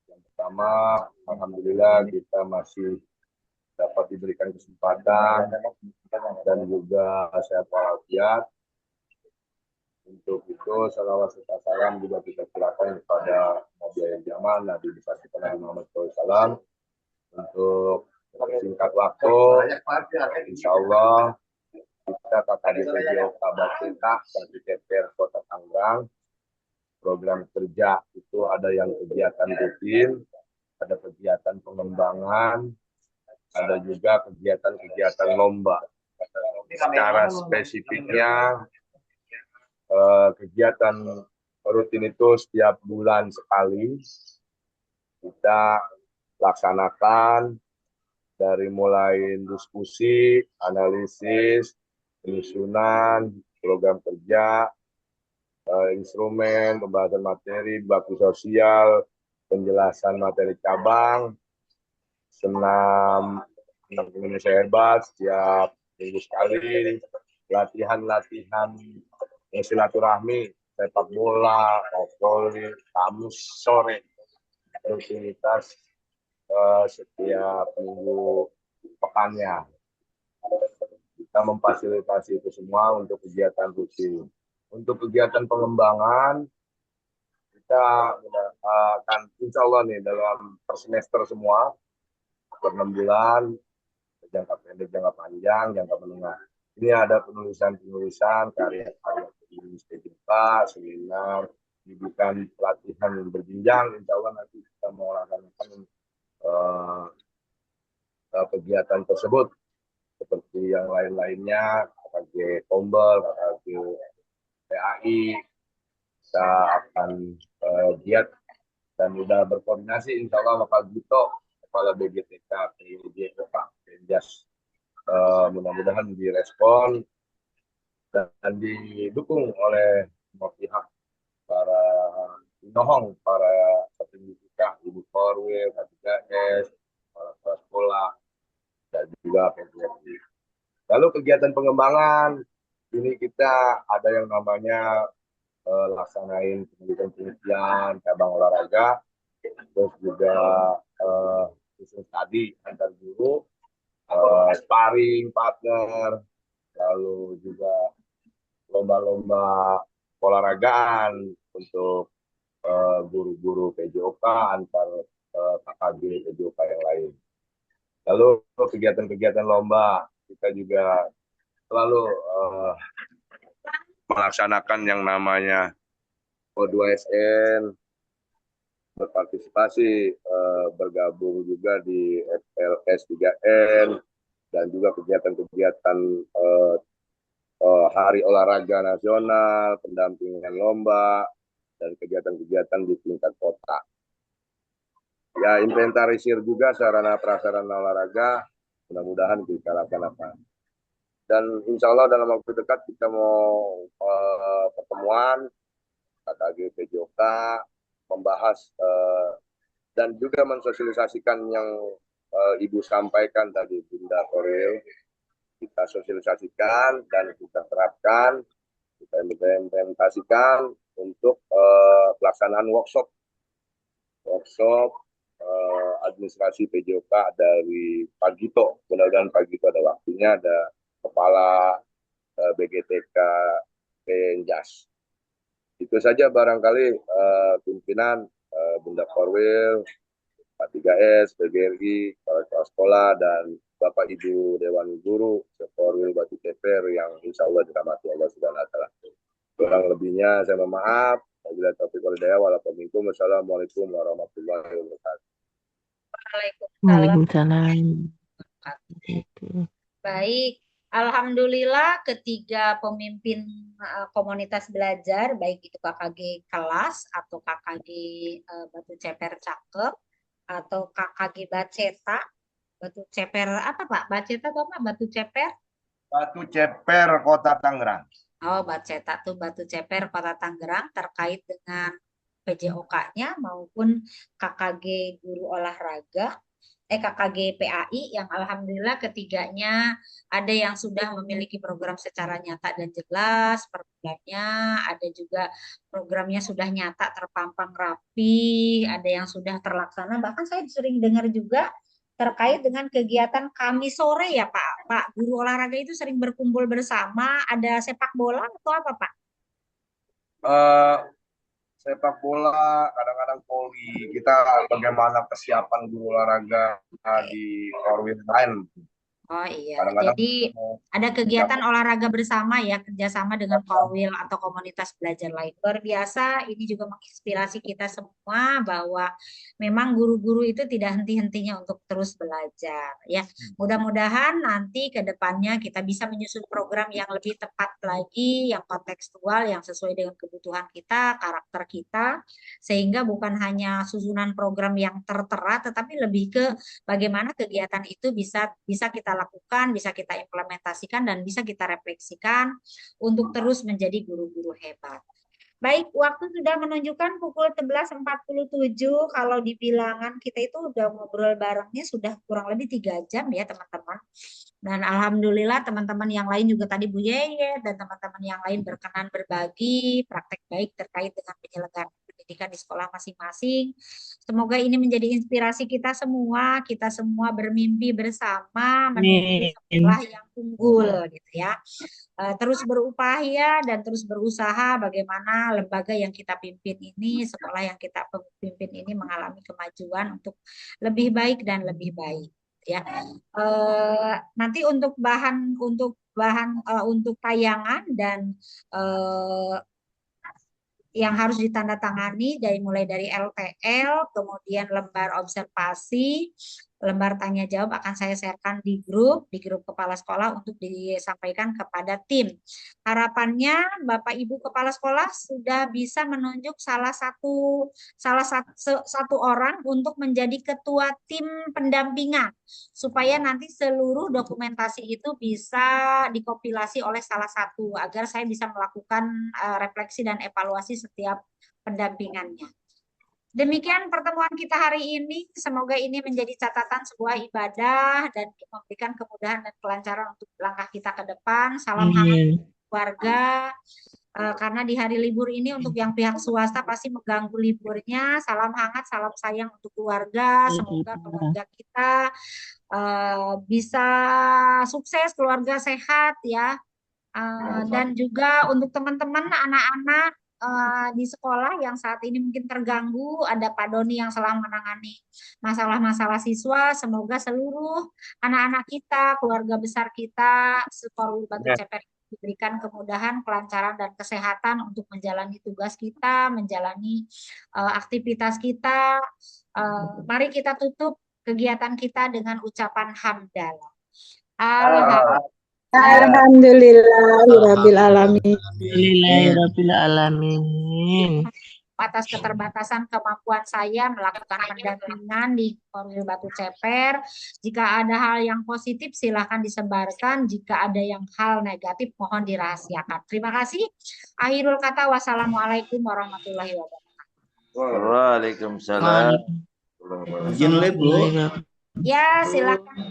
Yang pertama, alhamdulillah kita masih dapat diberikan kesempatan dan juga sehat walafiat. Untuk itu, salawat serta salam juga kita silakan kepada Nabi Zaman, Nabi besar kita Nabi Muhammad SAW. Untuk singkat waktu, insya Allah kita KKG PJOK Batita Batu Ceper Kota Tangerang, program kerja itu ada yang kegiatan rutin, ada kegiatan pengembangan, ada juga kegiatan-kegiatan lomba. Secara spesifiknya, kegiatan rutin itu setiap bulan sekali kita laksanakan, dari mulai diskusi, analisis, penyusunan program kerja, instrumen, pembahasan materi, bakti sosial, penjelasan materi cabang, senam Indonesia Hebat setiap minggu sekali, latihan-latihan silaturahmi, sepak bola, voli, kamus sore, rutinitas setiap minggu pekannya. Kita memfasilitasi itu semua untuk kegiatan rutin. Untuk kegiatan pengembangan, kita akan insya Allah nih dalam per semester semua, per 6 bulan, jangka pendek, jangka panjang, jangka menengah. Ini ada penulisan-penulisan, karya-karya PJOK, seminar, dibukan pelatihan yang berjenjang. Insya Allah nanti kita mau lakukan kegiatan tersebut seperti yang lain-lainnya, KKG Tombol, KKG PAI, kita akan giat dan sudah berkoordinasi insya Allah Pak Gito, Kepala BGTK PIJ Pak Denjas, mudah-mudahan direspon dan didukung oleh semua pihak, para inohong, para petinggi kita, Ibu Korwil, K3S, para kepala sekolah, dan juga PPSI. Lalu kegiatan pengembangan, ini kita ada yang namanya laksanain penelitian cabang olahraga, terus juga khusus tadi antar guru, sparring partner, lalu juga lomba-lomba olahragaan untuk guru-guru PJOK antar KKG PJOK yang lain. Lalu kegiatan-kegiatan lomba kita juga selalu melaksanakan yang namanya O2SN, berpartisipasi, bergabung juga di FLS 3N, dan juga kegiatan-kegiatan Hari Olahraga Nasional, pendampingan lomba, dan kegiatan-kegiatan di tingkat kota. ya inventarisir juga sarana prasarana olahraga, mudah-mudahan kita laksanakan. Dan insya Allah dalam waktu dekat kita mau pertemuan KKG PJOK membahas dan juga mensosialisasikan yang Ibu sampaikan tadi, Bunda Koril. Kita sosialisasikan dan kita terapkan, kita implementasikan untuk pelaksanaan workshop administrasi PJOK dari pagi toh, mudah-mudahan pagi itu ada waktunya, ada kepala BGTK Penjas. Itu saja barangkali pimpinan Bunda Korwil, Pak 3S, PGRI, kepala sekolah, dan Bapak Ibu Dewan Guru, Korwil Batu Ceper yang insya Allah dirahmati Allah Subhanahu wa Ta'ala. Kurang lebihnya saya mohon maaf. Wabillahi taufiq wal hidayah. Wassalamualaikum warahmatullahi wabarakatuh.
Waalaikumsalam.
Baik, alhamdulillah ketiga pemimpin komunitas belajar, baik itu KKG kelas atau KKG Batu Ceper Cakep atau KKG Baceta, Batu Ceper apa Pak? Baceta atau apa? Batu Ceper?
Batu Ceper Kota Tangerang.
Oh, Baceta tuh Batu Ceper Kota Tangerang terkait dengan PJOK-nya maupun KKG Guru Olahraga. KKG PAI yang alhamdulillah ketiganya ada yang sudah memiliki program secara nyata dan jelas per bulannya, ada juga programnya sudah nyata terpampang rapi, ada yang sudah terlaksana, bahkan saya sering dengar juga terkait dengan kegiatan Kamis sore ya Pak guru olahraga itu sering berkumpul bersama, ada sepak bola atau apa Pak?
Sepak bola, kadang-kadang voli. Kita bagaimana kesiapan guru olahraga di Korwil lain.
Oh iya, jadi ada kegiatan olahraga bersama ya, kerjasama dengan Korwil atau komunitas belajar lain. Luar biasa, ini juga menginspirasi kita semua bahwa memang guru-guru itu tidak henti-hentinya untuk terus belajar ya. Mudah-mudahan nanti ke depannya kita bisa menyusun program yang lebih tepat lagi, yang kontekstual, yang sesuai dengan kebutuhan kita, karakter kita, sehingga bukan hanya susunan program yang tertera, tetapi lebih ke bagaimana kegiatan itu bisa kita lakukan, bisa kita implementasikan, dan bisa kita refleksikan untuk terus menjadi guru-guru hebat. Baik, waktu sudah menunjukkan pukul 11.47. Kalau di bilangan kita itu udah ngobrol barengnya sudah kurang lebih 3 jam ya teman-teman. Dan alhamdulillah teman-teman yang lain juga tadi Bu Yeye dan teman-teman yang lain berkenan berbagi praktek baik terkait dengan penyelenggaraan pendidikan di sekolah masing-masing. Semoga ini menjadi inspirasi kita semua bermimpi bersama menuju sekolah yang unggul gitu ya. Terus berupaya dan terus berusaha bagaimana lembaga yang kita pimpin ini, sekolah yang kita pimpin ini mengalami kemajuan untuk lebih baik dan lebih baik ya. Nanti untuk bahan untuk tayangan dan yang harus ditandatangani mulai dari LTL, kemudian lembar observasi, lembar tanya jawab akan saya sharekan di grup kepala sekolah untuk disampaikan kepada tim. Harapannya Bapak Ibu kepala sekolah sudah bisa menunjuk salah satu orang untuk menjadi ketua tim pendampingan supaya nanti seluruh dokumentasi itu bisa dikompilasi oleh salah satu agar saya bisa melakukan refleksi dan evaluasi setiap pendampingannya. Demikian pertemuan kita hari ini. Semoga ini menjadi catatan sebuah ibadah dan memberikan kemudahan dan kelancaran untuk langkah kita ke depan. Salam hangat keluarga. Karena di hari libur ini untuk yang pihak swasta pasti mengganggu liburnya. Salam hangat, salam sayang untuk keluarga. Semoga keluarga kita bisa sukses, keluarga sehat ya. Dan juga untuk teman-teman anak-anak di sekolah yang saat ini mungkin terganggu, ada Pak Doni yang selalu menangani masalah-masalah siswa. Semoga seluruh anak-anak kita, keluarga besar kita, Korwil Batu Ceper diberikan kemudahan, kelancaran, dan kesehatan untuk menjalani tugas kita, menjalani aktivitas kita. Mari kita tutup kegiatan kita dengan ucapan hamdalah.
Alhamdulillahirabbil alamin.
atas keterbatasan kemampuan saya melakukan pendampingan di Korwil Batu Ceper. Jika ada hal yang positif silahkan disebarkan, jika ada yang hal negatif mohon dirahasiakan. Terima kasih. Akhirul kata, wassalamualaikum warahmatullahi wabarakatuh.
Waalaikumsalam.
Izin live, Bu.
Ya, silakan.